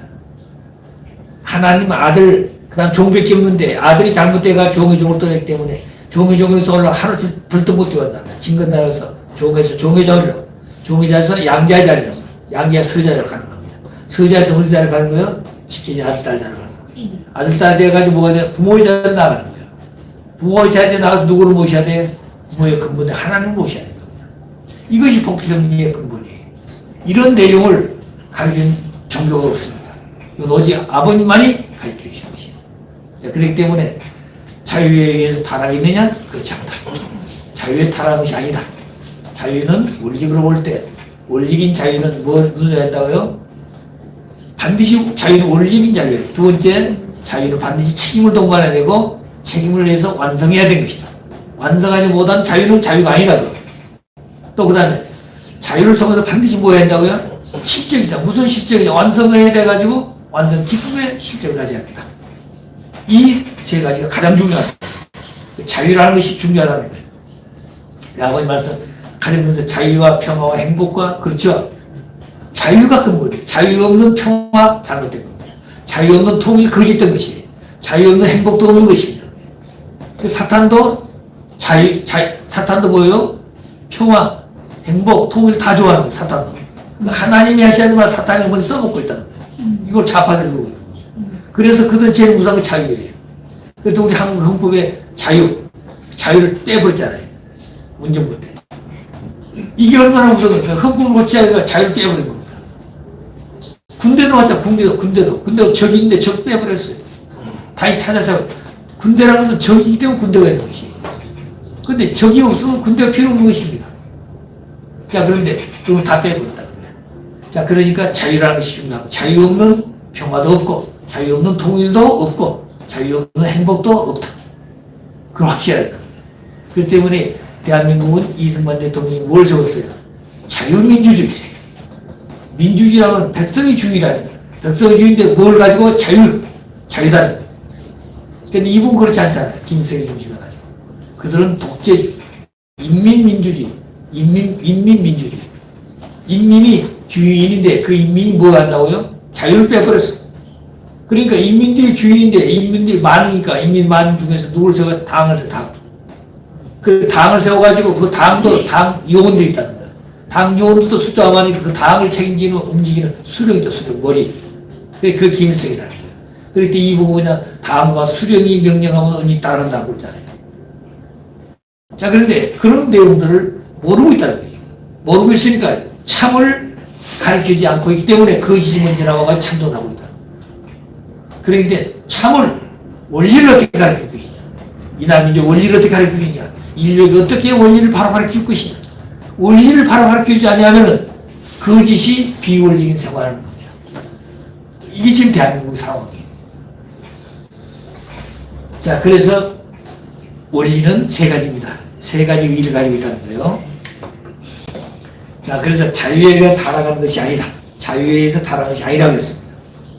하나님 아들, 그 다음 종밖에 없는데 아들이 잘못돼가 종의 종을 떠났기 때문에 종의 종에서 올라 하루 벌떡 못 뛰었다. 진건나라에서 종에서 종의 자리로, 종의 자리에서 양자의 자리로, 양자의 서자로 가는 겁니다. 서자에서 어디 자리로 가는 거예요? 집주인 아들, 딸 자리로 가는 거예요. 아들, 딸 돼가지고 뭐가 돼? 부모의 자리로 나가는 거예요. 부모의 자리에 나가서 누구를 모셔야 돼? 부모의 근본에 하나님을 모셔야 되는 겁니다. 이것이 복귀성리의 근본이에요. 이런 내용을 가르치는 종교가 없습니다. 이건 오직 아버님만이 가르쳐 주신 것이에요. 자, 그렇기 때문에 자유에 의해서 타락했느냐? 그렇지 않다. 자유에 타락한 것이 아니다. 자유는 원리적으로 볼 때, 원리적인 자유는 뭘 누려야 한다고요? 반드시 자유는 원리적인 자유예요. 두 번째, 자유는 반드시 책임을 동반해야 되고, 책임을 내서 완성해야 되는 것이다. 완성하지 못한 자유는 자유가 아니다. 또 그 다음에, 자유를 통해서 반드시 뭐 해야 한다고요? 실적이다. 무슨 실적이냐? 완성해야 돼가지고, 완성 기쁨의 실적을 가져야 합니다. 이 세 가지가 가장 중요하다. 자유라는 것이 중요하다는 거예요. 아버님 말씀, 가정에서 자유와 평화와 행복과, 그렇죠? 자유가 근본이에요. 자유 없는 평화, 잘못된 겁니다. 자유 없는 통일, 거짓된 것이에요. 자유 없는 행복도 없는 것입니다. 사탄도 사탄도 뭐예요? 평화, 행복, 통일 다 좋아하는 거예요. 사탄도. 하나님이 하시는 말 사탄이 한번 써먹고 있다는 거예요. 이걸 좌파되고 있는 거예요. 그래서 그들은 제일 무서운 게 자유예요. 그래도 우리 한국 헌법에 자유를 빼버렸잖아요. 문정부 때. 이게 얼마나 무서운 거예요. 헌법을 고치자니까 자유를 빼버린 겁니다. 군대도 맞잖아. 군대도 적이 있는데 적 빼버렸어요. 다시 찾아서 군대라는 것은 적이기 때문에 군대가 있는 것이에요. 근데 적이 없으면 군대가 필요 없는 것입니다. 자, 그런데 그걸 다 빼버렸다는 거예요. 자, 그러니까 자유라는 것이 중요하고, 자유 없는 평화도 없고, 자유 없는 통일도 없고, 자유 없는 행복도 없다. 그걸 확실해야 된다는 거예요. 그렇기 때문에 대한민국은 이승만 대통령이 뭘 세웠어요? 자유민주주의. 민주주의라면 백성의 주의라는 거예요. 백성의 주의인데 뭘 가지고 자유다는 거예요. 그런데 이분 그렇지 않잖아요. 김일성의 중심을 가지고. 그들은 독재주의, 인민민주주의, 인민민주주의. 인민이 주인인데 그 인민이 뭐 한다고요? 자유를 빼버렸어. 그러니까 인민들이 주인인데 인민들이 많으니까 인민 많은 중에서 누굴 세워? 당을 세워, 당. 그 당을 세워가지고 그 당도 당 요원들이 있다는 거예요. 당 요원들도 숫자가 많으니까 그 당을 책임지는, 움직이는 수령이다, 수령, 머리. 그 김일성이라는 거예요. 그럴 때 이 부분은 그냥 당과 수령이 명령하면 언니 따른다고 그러잖아요. 자, 그런데 그런 내용들을 모르고 있다는 거예요. 모르고 있으니까 참을 가르치지 않고 있기 때문에 거짓이 지나와서 참동하고 있다. 그런데 참을, 원리를 어떻게 가르칠 것이냐. 이남민족 원리를 어떻게 가르칠 것이냐. 인류에게 어떻게 원리를 바로 가르칠 것이냐. 원리를 바로 가르치지 않으면 거짓이 비원리적인 생활을 하는 겁니다. 이게 지금 대한민국 상황이에요. 자, 그래서 원리는 세 가지입니다. 세 가지 의의를 가지고 있다는 거예요. 자, 그래서 자유에 의해 타락하는 것이 아니다. 자유에 의해서 타락하는 것이 아니라고 했습니다.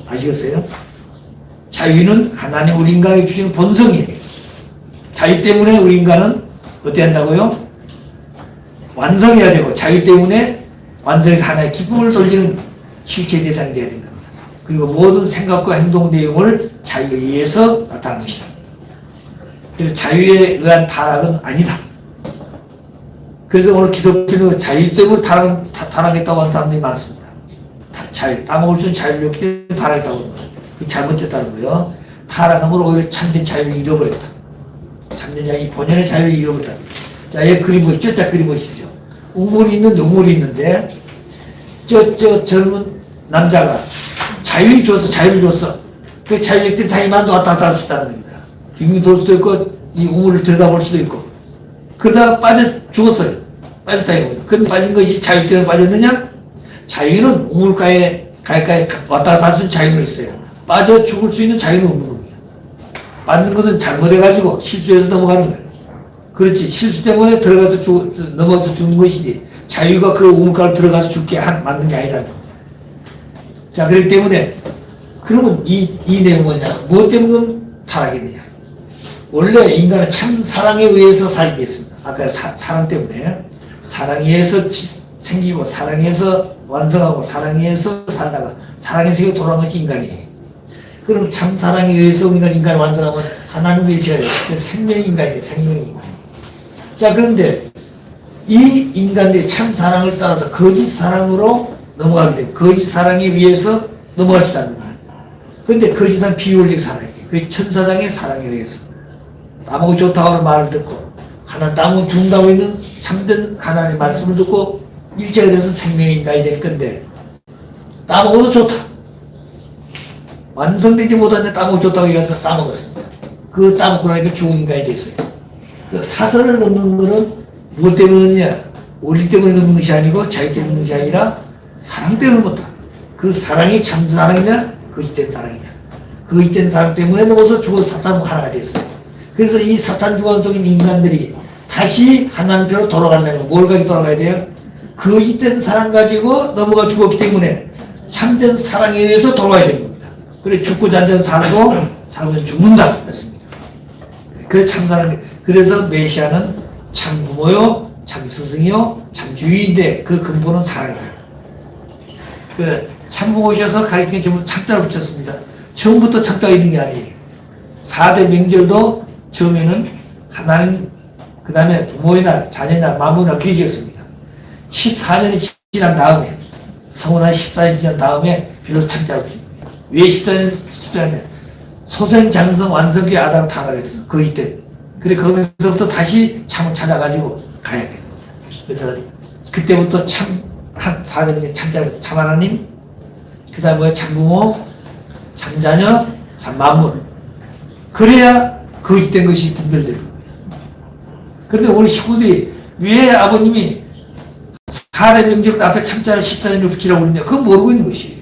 아시겠어요? 자유는 하나님 우리 인간에게 주시는 본성이에요. 자유 때문에 우리 인간은 어떻게 한다고요? 완성해야 되고, 자유 때문에 완성해서 하나의 기쁨을 돌리는 실체 대상이 되어야 된다. 그리고 모든 생각과 행동 내용을 자유에 의해서 나타나는 것이다. 그래서 자유에 의한 타락은 아니다. 그래서 오늘 기독교는 자유 때문에 타락했다고 하는 사람들이 많습니다. 자유, 따먹을 수 있는 자유를 없기 때문에 타락했다고 하는 거예요. 잘못됐다는 거예요. 타락함으로 오히려 참된 자유를 잃어버렸다. 참된 자유, 본연의 자유를 잃어버렸다. 자, 여기 그림 보십시오. 자, 그림 보십시오. 우물이 있는데, 저 젊은 남자가 자유를 줬어. 그 자유일 때 자기만도 왔다 갔다 할 수 있다는 겁니다. 빙빙 돌 수도 있고, 이 우물을 들여다볼 수도 있고. 그러다가 빠져 죽었어요. 빠졌다 이거예요. 근데 빠진 것이 자유 때문에 빠졌느냐? 자유는 우물가에 왔다 갔다 할 수 있는 자유는 있어요. 빠져 죽을 수 있는 자유는 없는 겁니다. 맞는 것은 잘못해가지고 실수해서 넘어가는 거예요. 그렇지. 실수 때문에 넘어가서 죽는 것이지. 자유가 그 우물가로 들어가서 죽게 만든 게 아니라는 겁니다. 자, 그렇기 때문에, 그러면 이 내용은 뭐냐? 무엇 때문에 타락했느냐? 원래 인간은 참 사랑에 의해서 살게 했습니다. 아까 사랑 때문에. 사랑에 의해서 생기고 사랑해서 완성하고 사랑해서 살다가 사랑해서 돌아온 것이 인간이에요. 그럼 참 사랑에 의해서 우리가 인간을 완성하면 하나님의 일체가 생명의 인간이에요. 생명의 인간. 자, 그런데 이 인간들이 참 사랑을 따라서 거짓 사랑으로 넘어가게 되고 거짓 사랑에 의해서 넘어갈 수 있다는 거예요. 그런데 거짓 사랑 비효율적 사랑이에요. 그 천사장의 사랑에 의해서 따먹고 좋다고 하는 말을 듣고 하나님 따먹고 죽는다고 있는 참된 하나님의 말씀을 듣고 일체가 돼서 생명의 인간이 될 건데 따먹어도 좋다. 완성되지 못하는데 따먹고 좋다고 얘기해서 따먹었습니다. 그 따먹고 나니까 죽은 인간이 됐어요. 그 사선을 넘는 거는 무엇 때문이냐? 원리 때문에 넘는 것이 아니고 자기 때문에 넘는 것이 아니라 사랑 때문에 넘었다. 그 사랑이 참 사랑이냐? 거짓된 사랑이냐? 거짓된 사랑 때문에 넘어서 죽어서 사탄 하나가 됐어요. 그래서 이 사탄 주관 속인 인간들이 다시 하나님께로 돌아가려면 뭘 가지고 돌아가야 돼요? 거짓된 사랑 가지고 넘어가 죽었기 때문에 참된 사랑에 의해서 돌아가야 되는 겁니다. 그래 죽고 잔전 살고 살면 죽는다 했습니다. 그래 참사랑 그래서 메시아는 참 부모요, 참 스승이요, 참 주인인데 그 근본은 사랑이다. 그래 참 부모셔서 가르치는 전부 참자를 붙였습니다. 처음부터 참자가 있는 게 아니에요. 4대 명절도 처음에는 하나님 그 다음에 부모의 날, 자녀의 날, 만물의 날 기지였습니다. 14년이 지난 다음에 성원한 14년이 지난 다음에 비로소 참자를 붙인 겁니다. 왜 14년? 소생장성 완성기에 아담을 타락했어요. 거기 때. 그래 거기서부터 다시 참을 찾아가지고 가야 됩니다. 그래서 그때부터 참 한 4대명의 참자, 참 하나님, 그 다음에 참부모, 참자녀, 참만물. 그래야 거짓된 것이 분별되는 겁니다. 그런데 우리 식구들이 왜 아버님이 4대 명절 앞에 참자를 14년을 붙이라고 그러냐? 그건 모르고 있는 것이에요.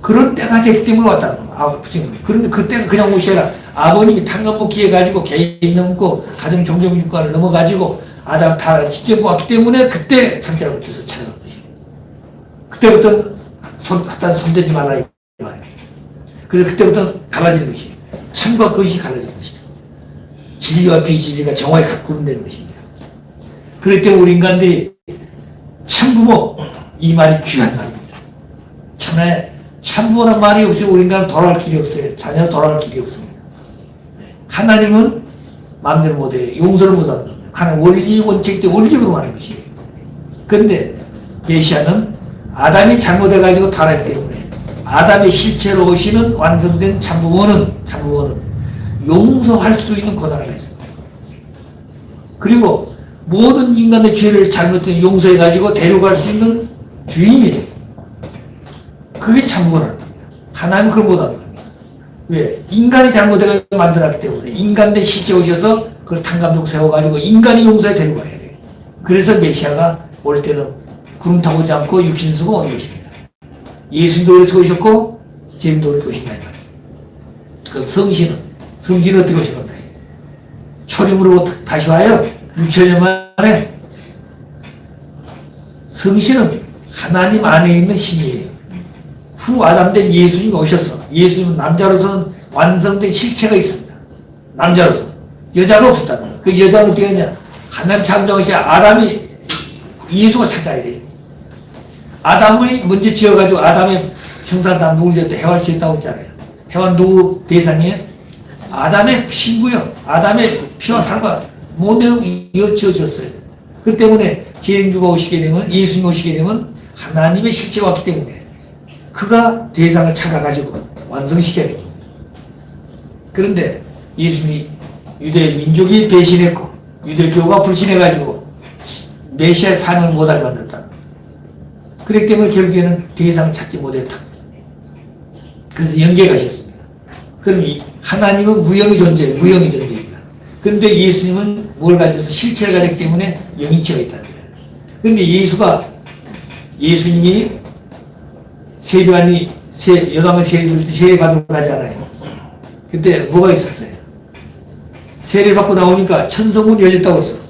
그런 때가 됐기 때문에 왔다는 거예요. 붙인 거예요. 그런데 그때가 그냥 옷이 아니라 아버님이 탕감복기에 가지고 개인 넘고 가정 종교육과를 넘어가지고 아담 다 직접 왔기 때문에 그때 참자를 붙여서 찾아간 것이에요. 그때부터 사탄 손대지 말라 이 말이에요. 그래서 그때부터 갈라지는 것이에요. 참과 거짓이 갈라지는 것이에요. 진리와 비진리가 정확히 구분되는 것입니다. 그렇기 때문에 우리 인간들이 참부모 이 말이 귀한 말입니다. 참에 참부모란 말이 없으면 우리 인간은 돌아갈 길이 없어요. 자녀는 돌아갈 길이 없습니다. 하나님은 마음대로 못해요. 용서를 못하는 겁니다. 하나님 원리 원칙 때 원리적으로 하는 것이에요. 그런데 메시아는 아담이 잘못해가지고 타락했기 때문에 아담의 실체로 오시는 완성된 참부모는 용서할 수 있는 권한을 가졌습니다. 그리고 모든 인간의 죄를 잘못된 용서해가지고 데려갈 수 있는 주인이에요. 그게 참부모라는 겁니다. 하나님은 그걸 못하는 겁니다. 왜? 인간이 잘못해가지고 만들었기 때문에 인간의 실체 오셔서 그걸 탕감적으로 세워가지고 인간이 용서에 데려가야 돼요. 그래서 메시아가 올 때는 구름 타고 오지 않고 육신 쓰고 오는 것입니다. 예수님도 그렇게 오셨고 제림도 그렇게 오신다 이 말이에요. 그럼 성신은 어떻게 오신 건가요? 초림으로 다시 와요. 6천년 만에. 성신은 하나님 안에 있는 신이에요. 후 아담된 예수님이 오셔서 예수님은 남자로서는 완성된 실체가 있습니다. 남자로서 여자가 없었다는 거예요. 그 여자는 어떻게 했냐? 하나님 창조하신 아담이 예수가 찾아야 돼요. 아담이 먼저 지어가지고 아담의 형상 다 누굴 지었다? 해와를 지었다고 했잖아요. 해와 누구 대상이에요? 아담의 신부요. 아담의 피와 살과 모든 이어 지어졌어요. 그 때문에 제림주가 오시게 되면 예수님이 오시게 되면 하나님의 실체가 왔기 때문에 그가 대상을 찾아가지고 완성시켜야 됩니다. 그런데 예수님이 유대 민족이 배신했고 유대교가 불신해가지고 메시아의 사명을 못하게 만들었다는 거예요. 그렇기 때문에 결국에는 대상을 찾지 못했다. 그래서 영계에 가셨습니다. 그럼 이 하나님은 무형의 존재예요. 무형의 존재입니다. 그런데 예수님은 뭘 가져서 실체를 가졌기 때문에 영인체가 있다는 거예요. 그런데 예수님이 세례관이 요단강 세례받으러 가잖아요. 그때 뭐가 있었어요? 세례를 받고 나오니까 천성문이 열렸다고 했어.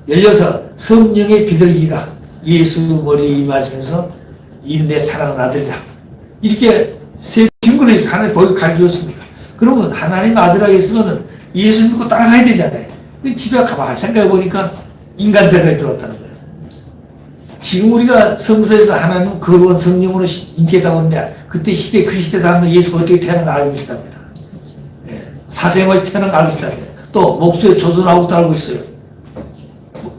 열려서 성령의 비둘기가 예수 머리에 임하시면서 이 내 사랑하는 아들이다. 이렇게 김근혜에서 하나님 보고 가르쳐줬습니다. 그러면 하나님 아들하게 있으면 예수 믿고 따라가야 되잖아요. 집에 가만히 생각해 보니까 인간 생각이 들어왔다는 거예요. 지금 우리가 성서에서 하나님 거룩한 성령으로 인기했다고 하는데 그때 시대 그 시대 사람은 예수가 어떻게 태어난가 알고 있답니다. 예, 사생활이 태어난 거 알고 있답니다. 또 목수에 조선하고도 알고 있어요.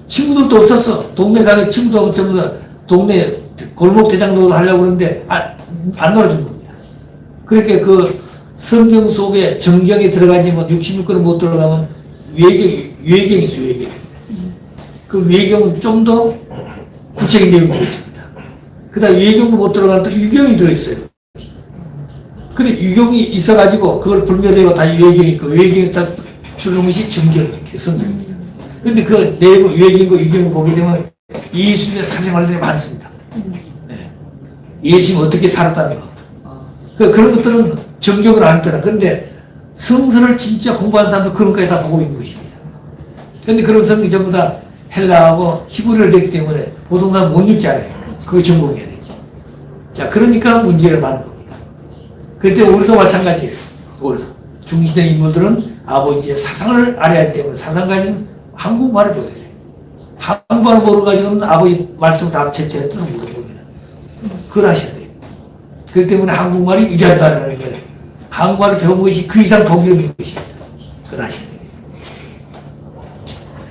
친구들도 없었어. 동네 가게 친구도 없고 전부 다 동네 골목 대장도 하려고 그러는데 안 놀아준 겁니다. 그렇게 그 성경 속에 정경에 들어가지 뭐 66권을 못 들어가면 외경이 있어요. 외경. 그 외경은 좀 더 구체적인 내용이 들어있습니다. 그 다음에 외경도 못 들어가면 또 유경이 들어있어요. 근데 유경이 있어가지고 그걸 불멸되고 다 외경이 있고 외경이 다 주는 것이 정경이에요. 성경입니다. 근데 그 내부 외경과 유경을 보게 되면 예수님의 사생활들이 많습니다. 네. 예수님이 어떻게 살았다는 거. 그런 것들은 정경을 안 했더라. 그런데 성서를 진짜 공부한 사람도 그런 것까지 다 보고 있는 것입니다. 그런데 그런 성경이 전부 다 헬라하고 히브리어로 되기 때문에 보통 사람 못 읽잖아요. 그거 전공해야 되죠. 자, 그러니까 문제가 많은 겁니다. 그때 우리도 마찬가지예요. 우리도. 중시대 인물들은 아버지의 사상을 알아야 하기 때문에 사상 가지는 한국말을 배워야 돼요. 한국말을 모르가지고는 아버지 말씀 다 제자의 뜻을 모르는 겁니다. 그걸 하셔야 돼요. 그렇기 때문에 한국말이 위대하다는 거예요. 한국말을 배운 것이 그 이상 복이 없는 것입니다. 그걸 하셔야 돼요.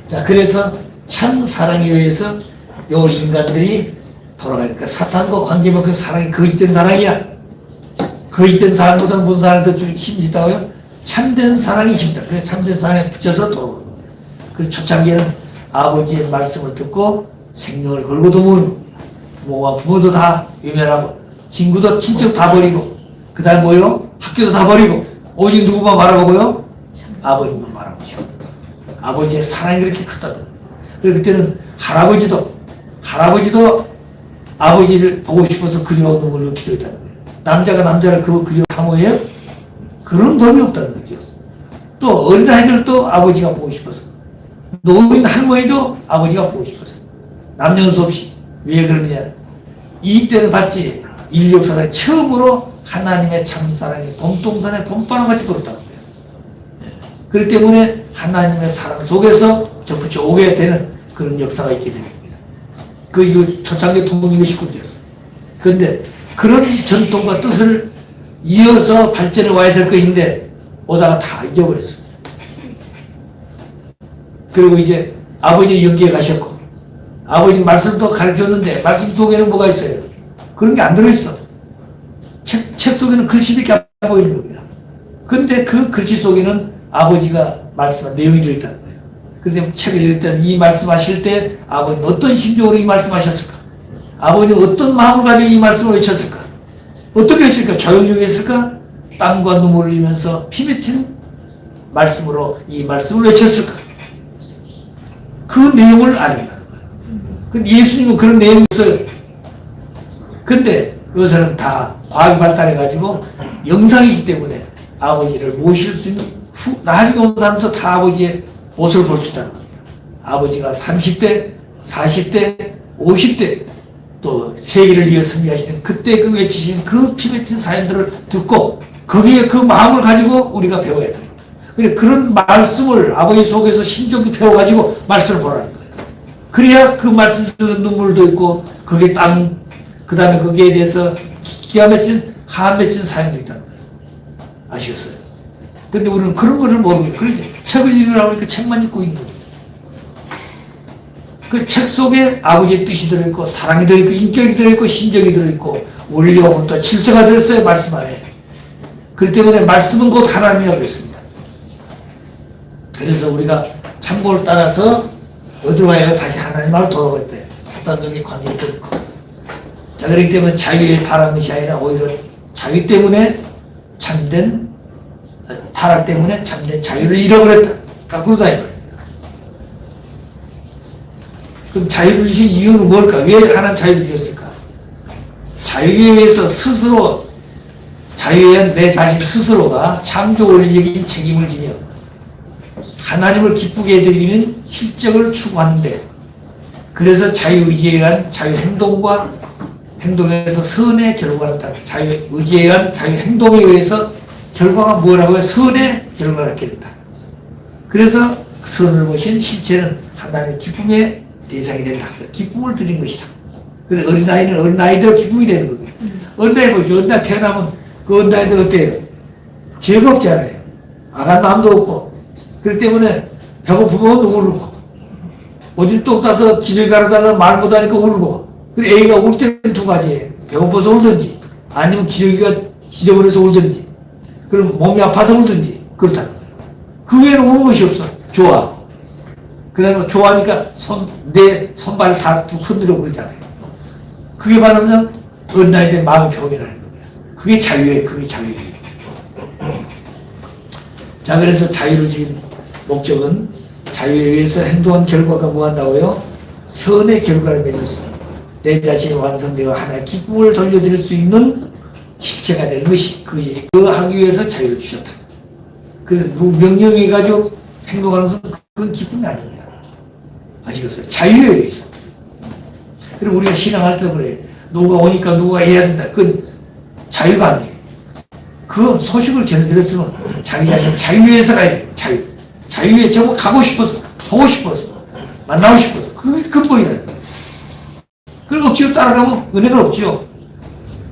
자, 그래서 참 사랑에 의해서 요 인간들이 돌아가니까 사탄과 관계만큼 사랑이 거짓된 사랑이야. 거짓된 사랑보다는 무슨 사랑이 더 힘이 있다고요? 참된 사랑이 힘이다. 그래서 참된 사랑에 붙여서 돌아오는 겁니다. 그래서 초창기에는 아버지의 말씀을 듣고 생명을 걸고도 모으는 겁니다. 부모와 부모도 다 외면하고 친구도 친척 다 버리고 그 다음 뭐요? 학교도 다 버리고 오직 누구만 바라보고요? 아버님만 바라보죠. 아버지의 사랑이 그렇게 크다는 겁니다. 그래서 그때는 할아버지도 아버지를 보고 싶어서 그리워 눈물로 기도했다는 거예요. 남자가 남자를 그리워 사모해요? 그런 법이 없다는 거죠. 또 어린아이들도 아버지가 보고 싶어서 노인 할머니도 아버지가 보고 싶어서 남녀노소 없이 왜 그러느냐 이 때를 봤지 인류 역사에 처음으로 하나님의 참사랑이 봄동산에 봄바람같이 불었다는 거예요. 그렇기 때문에 하나님의 사랑 속에서 접붙여 오게 되는 그런 역사가 있게 된 겁니다. 그 초창기 통일교 식구들이었어요. 그런데 그런 전통과 뜻을 이어서 발전해 와야 될 것인데 오다가 다 잊어버렸습니다. 그리고 이제 아버지 연기에 가셨고 아버지 말씀도 가르쳤는데 말씀 속에는 뭐가 있어요? 그런 게 안 들어있어. 책 속에는 글씨밖에 안 보이는 겁니다. 근데 그 글씨 속에는 아버지가 말씀한 내용이 들어있다는 거예요. 그런데 책을 읽을 때는 이 말씀하실 때 아버지는 어떤 심정으로 이 말씀하셨을까? 아버지는 어떤 마음을 가지고 이 말씀을 외쳤을까? 어떻게 외칠까? 조용히 외쳤을까? 땀과 눈물을 흘리면서 피 맺힌 말씀으로 이 말씀을 외쳤을까? 그 내용을 알아야 한다는 거예요. 근데 예수님은 그런 내용이 없어요. 근데 요새는 다 과학이 발달해가지고 영상이기 때문에 아버지를 모실 수 있는 나중에 온 사람도 다 아버지의 모습을 볼 수 있다는 겁니다. 아버지가 30대, 40대, 50대 또 세계를 이어 승리하시는 그때 그 외치신 그 피 맺힌 사연들을 듣고 거기에 그 마음을 가지고 우리가 배워야 돼요. 그래 그런 말씀을 아버지 속에서 심정이 배워가지고 말씀을 보라는 거예요. 그래야 그 말씀 속에 눈물도 있고 거기에 땀, 그 다음에 거기에 대해서 기가 맺힌 한 맺힌 사연도 있다는 거예요. 아시겠어요? 근데 우리는 그런 것을 모르고 그런데 책을 읽으라고 하니까 책만 읽고 있는 거예요. 그 책 속에 아버지의 뜻이 들어있고 사랑이 들어있고 인격이 들어있고 심정이 들어있고 원리와 또 질서가 들었어요. 말씀 안에. 그렇기 때문에 말씀은 곧 하나님이라고 했습니다. 그래서 우리가 참고를 따라서 어디로 가야 다시 하나님으로 돌아갈 때 사탄적인 관계를 끊고 자 그렇기 때문에 자유에 타락한 것이 아니라 오히려 자유 때문에 참된 타락 때문에 참된 자유를 잃어버렸다. 거꾸로다 이 말입니다. 그럼 자유를 주신 이유는 뭘까? 왜 하나님 자유를 주셨을까? 자유에 의해서 스스로 자유에 의한 내 자신 스스로가 창조 원리적인 책임을 지며 하나님을 기쁘게 해드리는 실적을 추구하는데 그래서 자유의지에 의한 자유행동과 행동에서 선의 결과를 따르게 자유의지에 의한 자유행동에 의해서 결과가 뭐라고요? 선의 결과를 얻게 된다. 그래서 선을 보신 실체는 하나님의 기쁨의 대상이 된다. 기쁨을 드린 것이다. 그래, 어린아이는 어린아이대로 기쁨이 되는 겁니다. 어린아이 보시죠. 어린아이 태어나면 그 어린아이들 어때요? 죄가 없잖아요. 아갈 마음도 없고. 그렇기 때문에 배고프면 울고. 오줌 똥 싸서 기저귀 갈아달라면 말 못하니까 울고. 그래, 애가 울 때는 두 가지예요. 배고파서 울든지, 아니면 기저귀가 지저분해서 울든지, 그럼 몸이 아파서 울든지, 그렇다는 거예요. 그 외에는 우는 것이 없어. 좋아. 그 다음에 좋아하니까 내 손발을 다 흔들어 그러잖아요. 그게 바로 그냥 어린아이에 대한 마음의 표현이라는 겁니다. 그게 자유예요. 그게 자유예요. 자, 그래서 자유를 지은 목적은 자유에 의해서 행동한 결과가 뭐한다고요? 선의 결과를 맺어서 내 자신이 완성되어 하나의 기쁨을 돌려드릴 수 있는 실체가 되는 것이 그 하기 위해서 자유를 주셨다. 그 명령해가지고 행동하는 것은 그건 기쁨이 아닙니다. 아시겠어요? 자유에 의해서. 그리고 우리가 신앙할 때 그래. 누가 오니까 누가 해야 된다. 그건 자유가 아니에요. 그 소식을 전해드렸으면 자기 자신 자유에서 가야 돼요. 자유. 자유에 저거 가고 싶어서, 보고 싶어서, 만나고 싶어서. 그게 근본이라는 거예요. 그리고 억지로 따라가면 은혜가 없죠.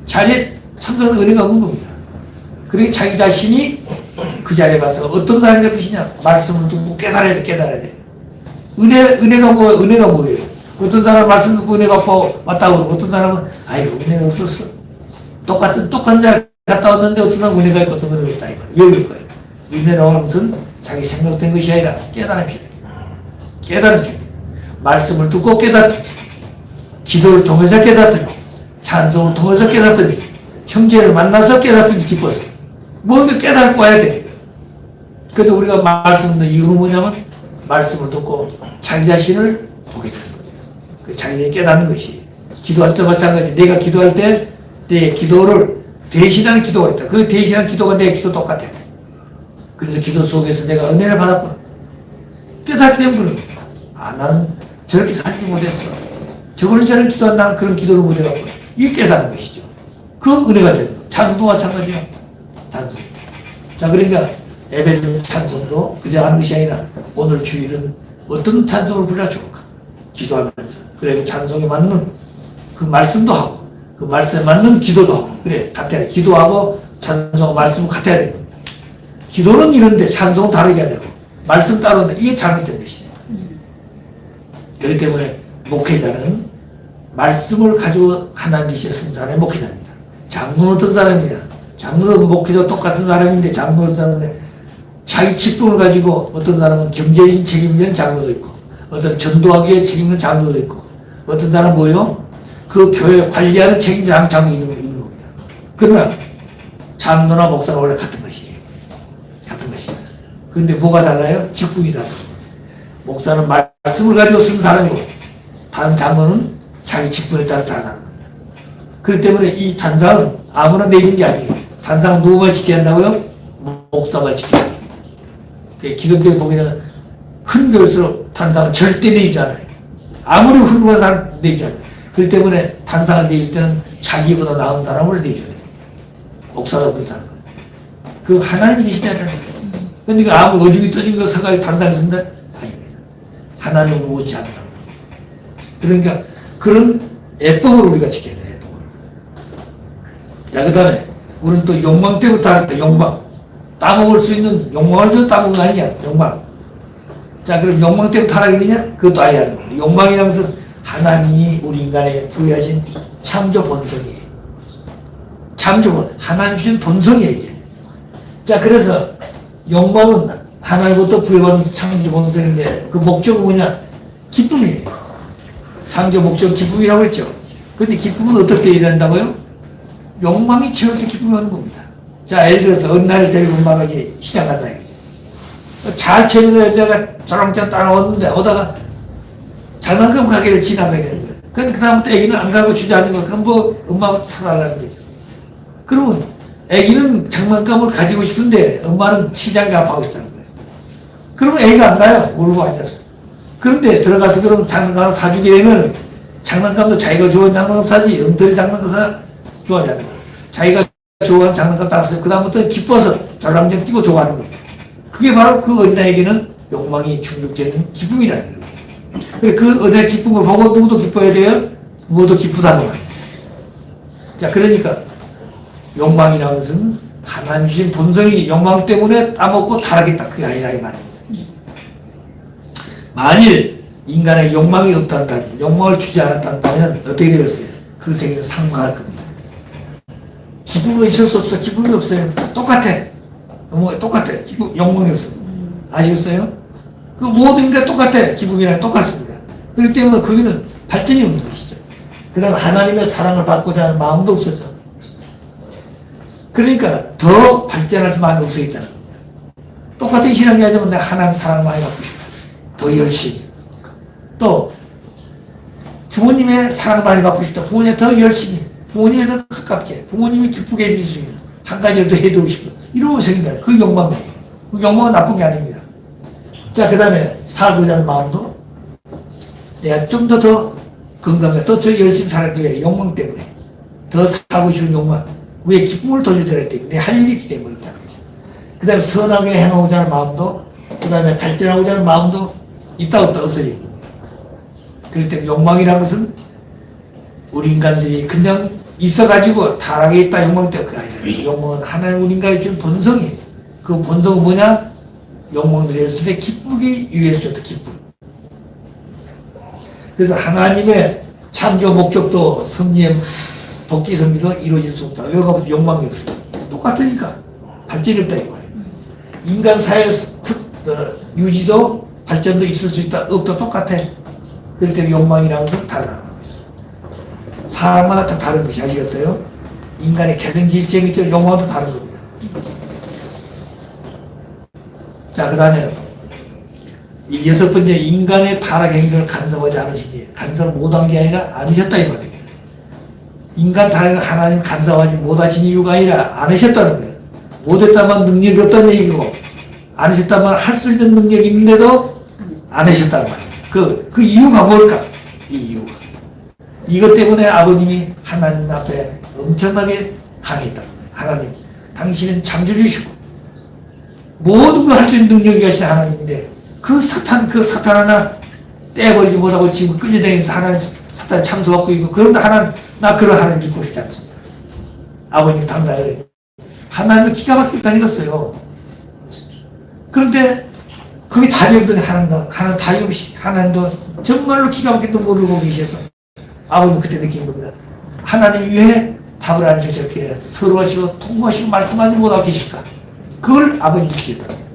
자리에 참석하는 은혜가 없는 겁니다. 그러니 자기 자신이 그 자리에 가서 어떤 사람이 되시냐? 말씀을 듣고 깨달아야 돼, 깨달아야 돼. 은혜가 뭐예요? 어떤 사람은 말씀 듣고 은혜 받고 왔다고 그러고, 어떤 사람은, 아이고, 은혜가 없었어. 똑같은 자리 갔다 왔는데 어떤 사람은 은혜가 있고 어떤 은혜가 없다. 왜 그럴 거예요? 은혜라는 것은 자기 생각된 것이 아니라 깨달음이 필요해요. 깨달음이 필요해요. 말씀을 듣고 깨닫든지, 기도를 통해서 깨닫든지, 찬송을 통해서 깨닫든지, 형제를 만나서 깨닫든지 기뻐서. 뭔가 깨닫고 와야 되는 거예요. 근데 우리가 말씀 듣는 이유는 뭐냐면, 말씀을 듣고 자기 자신을 보게 되는 겁니다. 그 자기 자신이 깨닫는 것이. 기도할 때 마찬가지. 내가 기도할 때 내 기도를 대신하는 기도가 있다. 그 대신하는 기도가 내 기도 똑같아. 그래서 기도 속에서 내가 은혜를 받았구나. 깨닫게 되면 그런 거야. 아, 나는 저렇게 살지 못했어. 저번에 저런 기도한 나는 그런 기도를 못해봤구나. 이게 깨닫는 것이죠. 그 은혜가 되는 거예요. 찬송도 마찬가지야. 찬송. 자, 그러니까 예배드리는 찬송도 그저 하는 것이 아니라 오늘 주일은 어떤 찬송을 불러야 좋을까? 기도하면서. 그래, 그 찬송에 맞는 그 말씀도 하고, 그 말씀에 맞는 기도도 하고, 그래, 같아야 돼. 기도하고 찬송하고 말씀은 같아야 되는 겁니다. 기도는 이런데 찬송은 다르게 해야 되고, 말씀 따로인데 이게 잘못된 것이에요. 그렇기 때문에 목회자는 말씀을 가지고 하나님 계신 선산의 목회자입니다. 장로는 어떤 사람이냐? 장로도 목회자 똑같은 사람인데, 장로는 어떤 사람인데, 자기 직분을 가지고 어떤 사람은 경제적인 책임을 지는 장로도 있고, 어떤 전도하기 위해 책임을 지는 장로도 있고, 어떤 사람은 뭐요? 그 교회 관리하는 책임자 장로 있는 겁니다. 그러나 장로나 목사는 원래 같은 것이에요. 같은 것이에요. 그런데 뭐가 달라요? 직분이 달라요. 목사는 말씀을 가지고 쓴 사람이고, 다른 장로는 자기 직분에 따라 다르다는 겁니다. 그렇기 때문에 이 단상은 아무나 내린 게 아니에요. 단상은 누구만 지켜야 한다고요? 목사만 지켜야 해요. 기독교에 보면 큰 교회일수록 단상은 절대 내리지 않아요. 아무리 훌륭한 사람 내리지 않아요. 그렇기 때문에 단상을 내릴 때는 자기보다 나은 사람을 내줘야 됩니다. 목사가 그렇다는 거예요. 그 하나님이 계시다는 거예요. 근데 그 아무 어중이 떠진 거 서가지고 단상을 쓴다? 아닙니다. 하나님을 못지 않는다는 거예요. 그러니까 그런 예법을 우리가 지켜야 돼요. 예법을. 자, 그 다음에 우리는 또 욕망 때부터 하겠다. 욕망. 따먹을 수 있는 욕망을 줘서 따먹는 거 아니냐. 욕망. 자, 그럼 욕망 때문에 타락이냐? 그것도 아니라는 거예요. 욕망이라는 것은 하나님이 우리 인간에 부여하신 창조 본성이에요. 창조본, 하나님 주신 본성이에요, 이게. 자, 그래서 욕망은 하나님부터 부여받은 창조 본성인데, 그 목적은 뭐냐? 기쁨이에요. 창조 목적 기쁨이라고 했죠. 근데 기쁨은 어떻게 일한다고요? 욕망이 채울 때 기쁨이 오는 겁니다. 자, 예를 들어서 어느 날 데리고 엄마가 이제 시장 간다 이거죠. 잘 채우는 내가 저랑저랑 따라왔는데 오다가 장난감 가게를 지나가야 되는 거예요. 근데 그 다음부터 애기는 안 가고 주저앉는 거예요. 그럼 뭐 엄마가 사달라는 거죠. 그러면 애기는 장난감을 가지고 싶은데 엄마는 시장에 가고 있다는 거예요. 그러면 애기가 안 가요. 울고 앉아서. 그런데 들어가서 그럼 장난감을 사주게 되면 장난감도 자기가 좋아하는 장난감 사지 엉터리 장난감 좋아하지 않는 거예요. 자기가 좋아하는 장난감 다 써요. 그 다음부터 기뻐서 절랑장 뛰고 좋아하는 겁니다. 그게 바로 그 어린아이에게는 욕망이 충족되는 기쁨이라는 거예요. 그래, 그 어린아이 기쁨을 보고 누구도 기뻐야 돼요? 모두 기쁘다는 말입니다. 자, 그러니까 욕망이라는 것은 하나님 주신 본성이 욕망 때문에 따먹고 타락했다. 그게 아니라 이 말입니다. 만일 인간의 욕망이 없다면, 욕망을 주지 않았다면 어떻게 되겠어요? 그 세계는 상과할 겁니다. 기쁨은 있을 수 없어. 기쁨이 없어요. 똑같아. 똑같아. 욕망이 없어. 아시겠어요? 그 모든 게 똑같아. 기쁨이랑 똑같습니다. 그렇기 때문에 거기는 발전이 없는 것이죠. 그 다음 하나님의 사랑을 받고자 하는 마음도 없었죠. 그러니까 더 발전할 마음이 없어 있다는 겁니다. 똑같은 신앙이하지만 내가 하나님 사랑을 많이 받고 싶다. 더 열심히. 또 부모님의 사랑을 많이 받고 싶다. 부모님의 더 열심히. 부모님에 더 가깝게. 부모님이 기쁘게 해줄 수 있는 한 가지를 더 해드리고 싶다. 이러면 생긴다. 그 욕망이에요. 그 욕망은 나쁜 게 아닙니다. 자, 그 다음에 살고자 하는 마음도 내가 좀 더 건강하게 더 열심히 살기 위해 욕망 때문에 더 살고 싶은 욕망. 왜 기쁨을 돌려드려야 돼? 내 할 일이 있기 때문에 그렇다는 거죠. 그 다음에 선하게 행하고자 하는 마음도, 그 다음에 발전하고자 하는 마음도 있다 없다 없어지는 겁니다. 그렇기 때문에 욕망이라는 것은 우리 인간들이 그냥 있어가지고 타락에 있다 욕망 때문에 그게 아니라 욕망은 하나님 우리 인간이 준 본성이에요. 그 본성은 뭐냐? 욕망들이 했을 때 기쁘기 위해서 줬다. 기쁨. 그래서 하나님의 창조 목적도 섭리의 복귀 섭리도 이루어질 수 없다. 왜 그러면 욕망이 없습니다. 똑같으니까 발전이 없다 이 말이에요. 인간 사회 유지도 발전도 있을 수 있다. 없다. 똑같아. 그렇기 때문에 욕망이라는 것은 다르다는 거죠. 사람마다 다 다른 것이 아시겠어요? 인간의 개성질적인 욕망도 다른 겁니다. 자, 그 다음에 여섯 번째, 인간의 타락 행위를 간섭하지 않으시니, 간섭을 못한 게 아니라 않으셨다 이 말이에요. 인간 타락을 하나님 간섭하지 못하신 이유가 아니라 않으셨다는 거예요. 못했다만 능력이 없다는 얘기고, 않으셨다만 할 수 있는 능력이 있는데도 않으셨다는 말이에요. 그 이유가 뭘까? 이 이유가. 이것 때문에 아버님이 하나님 앞에 엄청나게 항의했다는 거예요. 하나님, 당신은 창조주시고, 모든 걸 할 수 있는 능력이 가신 하나님인데, 그 사탄 하나 떼버리지 못하고 지금 끌려다니면서 하나님 사탄에 참소받고 있고, 그런데 하나님, 나 그런 하나님 믿고 있지 않습니다. 아버님 당당히 하나님은 기가 막히게 다니겠어요. 그런데 그게 답이 없더니 하나님 답이 없이 하나님도 정말로 기가 막히게 모르고 계셔서 아버님 그때 느낀 겁니다. 하나님 왜 답을 안 주셔서 저렇게 서로하시고 통과하시고 말씀하지 못하고 계실까? 그걸 아버님 느끼겠다는 거예요.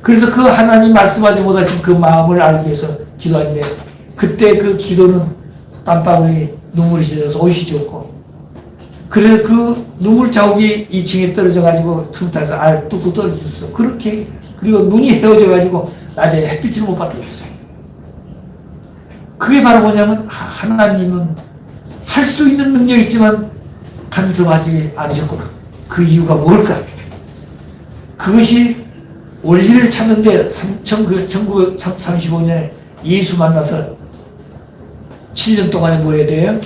그래서 그 하나님 말씀하지 못하신 그 마음을 알기 위해서 기도하는데, 그때 그 기도는 땀방울이 눈물이 젖어서 옷이 젖고, 그래서 그 눈물 자국이 2층에 떨어져가지고 틈 타서 아래 뚝뚝 떨어졌어. 그렇게, 그리고 눈이 헤어져가지고 낮에 햇빛을 못 받게 됐어요. 그게 바로 뭐냐면, 하나님은 할 수 있는 능력이 있지만 간섭하지 않으셨구나. 그 이유가 뭘까? 그것이 원리를 찾는데 1935년에 예수 만나서 7년 동안에 뭐 해야 돼요?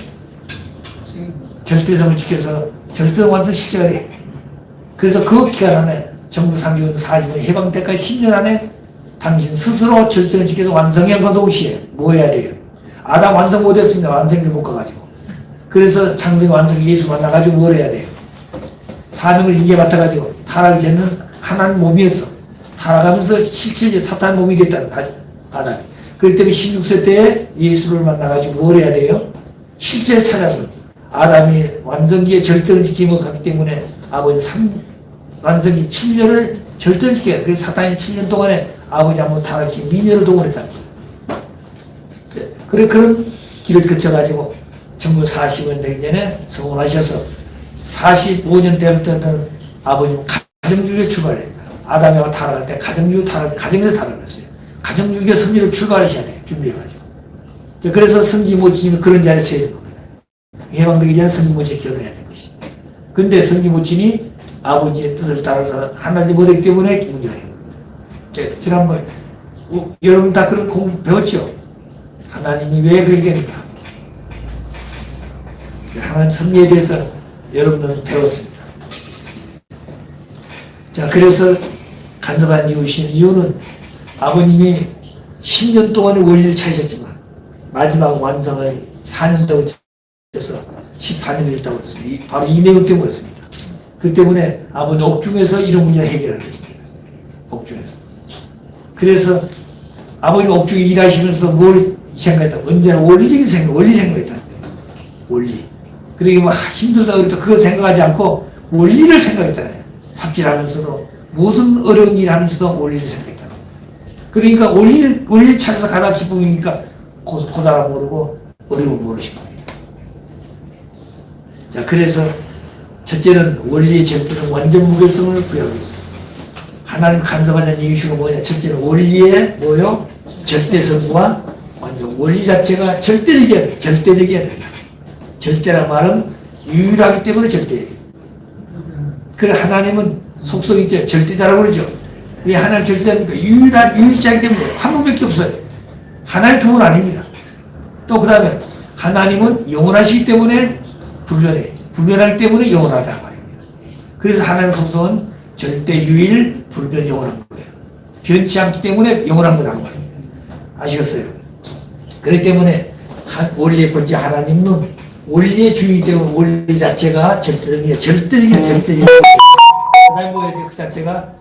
절대성을 지켜서 절대성 완성 실제가 돼. 그래서 그 기간 안에 1935년 40년 해방 때까지 10년 안에 당신 스스로 절대성을 지켜서 완성한 것 동시에 뭐 해야 돼요? 아담 완성 못했습니다. 완성을 못 가가지고. 그래서 창세기 완성 예수 만나가지고 뭘 해야 돼요? 사명을 인계 맡아가지고 타락이 되는 하나님 몸이었어. 타락하면서 실질적 사탄 몸이 됐다는 아담이. 그렇기 때문에 16세 때에 예수를 만나가지고 뭘 해야 돼요? 실제로 찾아서 아담이 완성기에 절대를 지키고 갔기 때문에 아버지 완성기 7년을 절대를 지켜야 돼. 그래서 사탄이 7년 동안에 아버지 한번 타락시 미녀를 동원했다는 거예요. 그래, 그런 길을 거쳐가지고 1940년 되기 전에 성공하셔서 45년 때부터는 아버님 가정주의에 출발합니다. 아담이와 타락할 때 가정에서 타락했어요. 가정주의가 승리를 출발하셔야 돼요. 준비해가지고. 그래서 성지 모친이 그런 자리에 서야 되는 겁니다. 해방되기 전에 성지 모친이 결혼해야 되는 것이. 근데 성지 모친이 아버지의 뜻을 따라서 하나지 못하기 때문에 문제가 되는 겁니다. 지난번 여러분 다 그런 공부 배웠죠? 하나님이 왜 그렇게 했는가? 하나님 섭리에 대해서 여러분들은 배웠습니다. 자, 그래서 간섭한 이유는 아버님이 10년 동안의 원리를 찾으셨지만 마지막 완성을 4년 더 어서 14년을 있다고 했습니다. 바로 이 내용 때문에 그렇습니다. 그 때문에 아버지 옥중에서 이런 문제를 해결하는 것입니다. 옥중에서. 그래서 아버지 옥중에 일하시면서도 뭘 생각했다. 언제나 원리적인 생각, 원리 생각했다. 원리. 그러니까 뭐 힘들다 그래도 그거 생각하지 않고 원리를 생각했다는 거예요. 삽질하면서도 모든 어려운 일 하면서도 원리를 생각했다는 거예요. 그러니까 원리를 찾아서 가다 기쁨이니까 고달아 모르고 어려움 모르신 겁니다. 자, 그래서 첫째는 원리의 절대성 완전 무결성을 부여하고 있습니다. 하나님 간섭하자는 이유가 뭐냐? 첫째는 원리의 뭐요? 절대성과 완전 원리 자체가 절대적이어야 된다. 절대란 말은 유일하기 때문에 절대예요. 그래 하나님은 속성 있죠. 절대자라고 그러죠. 왜 하나님 절대자입니까? 유일자이기 때문에 한 분밖에 없어요. 하나님 두 분 아닙니다. 또 그 다음에 하나님은 영원하시기 때문에 불변하기 때문에 영원하다 말입니다. 그래서 하나님의 속성은 절대 유일 불변 영원한 거예요. 변치 않기 때문에 영원한 거다 말입니다. 아시겠어요? 그렇기 때문에 원리의 본질 하나님은 원리의 주인이기 때문에 원리 자체가 절대적이에요. 절대적이에요. 그 다음에 뭐야 돼? 그 자체가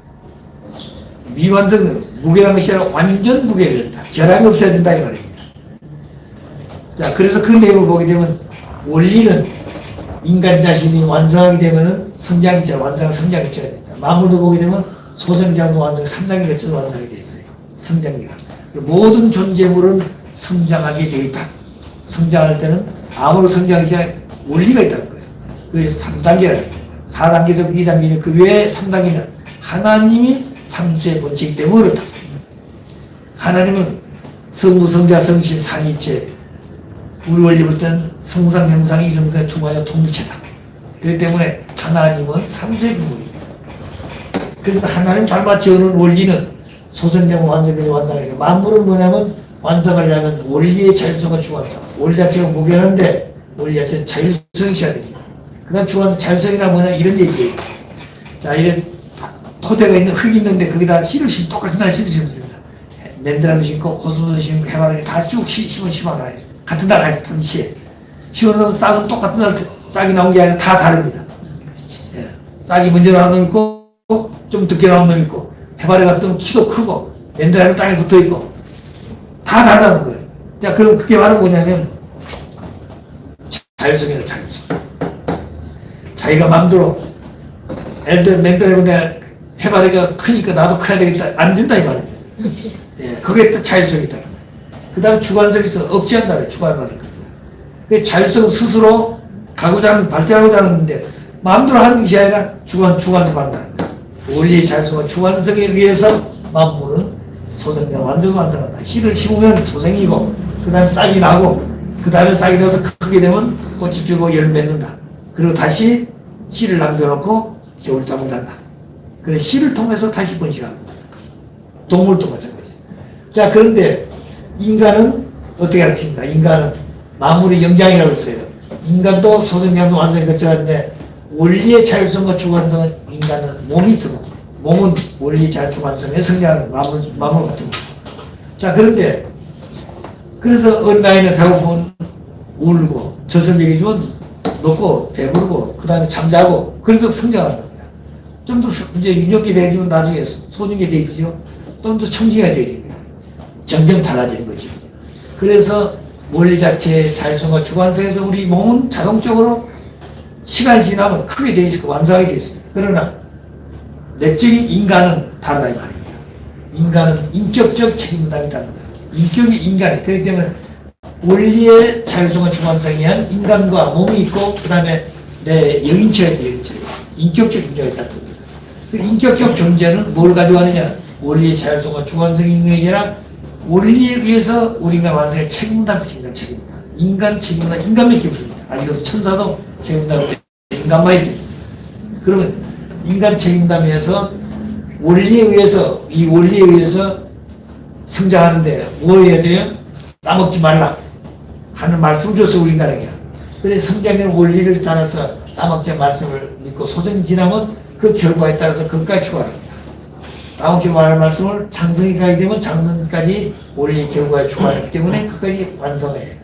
미완성, 무결한 것이 아니라 완전 무결된다. 결함이 없어야 된다 이 말입니다. 자, 그래서 그 내용을 보게 되면 원리는 인간 자신이 완성하게 되면은 성장기처럼 성장이 있어야 된다. 만물도 보게 되면 소성장소 완성, 3단계 거쳐서 완성하게 되어 있어요. 성장기가. 모든 존재물은 성장하게 되어 있다. 성장할 때는 아무런 성장이 아니라 원리가 있다는 거예요. 그게 3단계라는 거예요. 4단계도 2단계는 그 외에 3단계는 하나님이 삼수의 본체이기 때문에 그렇다. 하나님은 성부, 성자, 성신, 삼위체, 우리 원리 볼 때는 성상, 형상, 이성상의 통하여 통일체다. 그렇기 때문에 하나님은 삼수의 분물입니다. 그래서 하나님 닮아 지어놓은 원리는 소성장 완성까지 완성하니까 만물은 뭐냐면 완성하려면 원리의 자율성과 주관성. 원리 자체가 무결한데 원리 자체는 자율성이 있어야 됩니다. 그 다음 주관성, 자율성이란 뭐냐 이런 얘기예요. 자, 이런 토대가 있는 흙이 있는데 거기다 씨를 심으면 똑같은 날 씨를 심습니다. 맨드라미 심고 고수도 심고 해바라기 다 쭉 심어놔요. 같은 날 같은 시에 심어놓으면 싹은 똑같은 날 싹이 나온 게 아니라 다 다릅니다. 예. 싹이 먼저 나온 놈 있고 좀 늦게 나온 놈 있고 해바라기 같은 놈은 키도 크고 맨드라미 땅에 붙어있고 다 다르다는 거예요. 자, 그럼 그게 바로 뭐냐면 자율성이다. 자율성. 자기가 마음대로 예를 들어 맨드라미 내가 해바라기가 크니까 나도 커야 되겠다. 안 된다 이 말입니다. 예, 그게 또 자율성이 있다. 그 다음에 주관성이 있어. 억제한다는 주관하는 겁니다. 그 자율성은 스스로 가고자 하는, 발전하고자 하는데 마음대로 하는 것이 아니라 주관을 받는다는 거예요. 원리의 자율성과 주관성에 의해서 만물은 소생되고 완성한다. 씨를 심으면 소생이고 그 다음에 싹이 나고 그 다음에 싹이 나서 크게 되면 꽃이 피고 열 맺는다. 그리고 다시 씨를 남겨놓고 겨울잠을 잔다. 그래 씨를 통해서 다시 번식하는 거예요. 동물도 마찬가지. 자, 그런데 인간은 어떻게 가르칩니까? 인간은 만물의 영장이라고 했어요. 인간도 소생장소 완전히 거쳐갔는데 원리의 자율성과 주관성은 인간은 몸이 있어. 몸은 원리의 자율 주관성에 성장하는 마물 같은 거. 자, 그런데 그래서 어린 아이는 배고프면 울고 젖을 먹여주면 먹고 배부르고 그 다음에 잠자고 그래서 성장하는 겁니다. 좀 더 이제 유년기 되지면 나중에 소년기 되지요. 좀 더 청지가 되집니다. 점점 달라지는 거죠. 그래서 원리 자체의 자율성과 주관성에서 우리 몸은 자동적으로 시간이 지나면 크게 되어 있고 완성하게 되어 있습니다. 그러나 내적인 인간은 다르다 이 말입니다. 인간은 인격적 책임감이 있다는 거예요. 인격이 인간이. 그렇기 때문에 원리의 자율성과 주관성에 의한 인간과 몸이 있고 그 다음에 내 영인체가 있다. 영인체. 인격적 존재가 있다는 겁니다. 그 인격적 존재는 뭘 가져가느냐? 원리의 자율성과 주관성이 있는 게 아니라 원리에 의해서 우리 인간 완성에 책임감이 있습니다. 책임감. 인간 책임감, 인간밖에 없습니다. 아직까지 천사도 책임감 인간만 있습니다. 그러면 인간 책임감에서 원리에 의해서 이 원리에 의해서 성장하는데 뭐 해야 돼요? 따먹지 말라 하는 말씀을 줘서 우리 인간에게. 그래서 성장의 원리를 따라서 따먹지 말씀을 믿고 소정이 지나면 그 결과에 따라서 그것까지 추가합니다. 따먹지 말할 말씀을 장성이 가게 되면 장성까지 원리 결과에 추가하기 때문에 그까지 완성해요.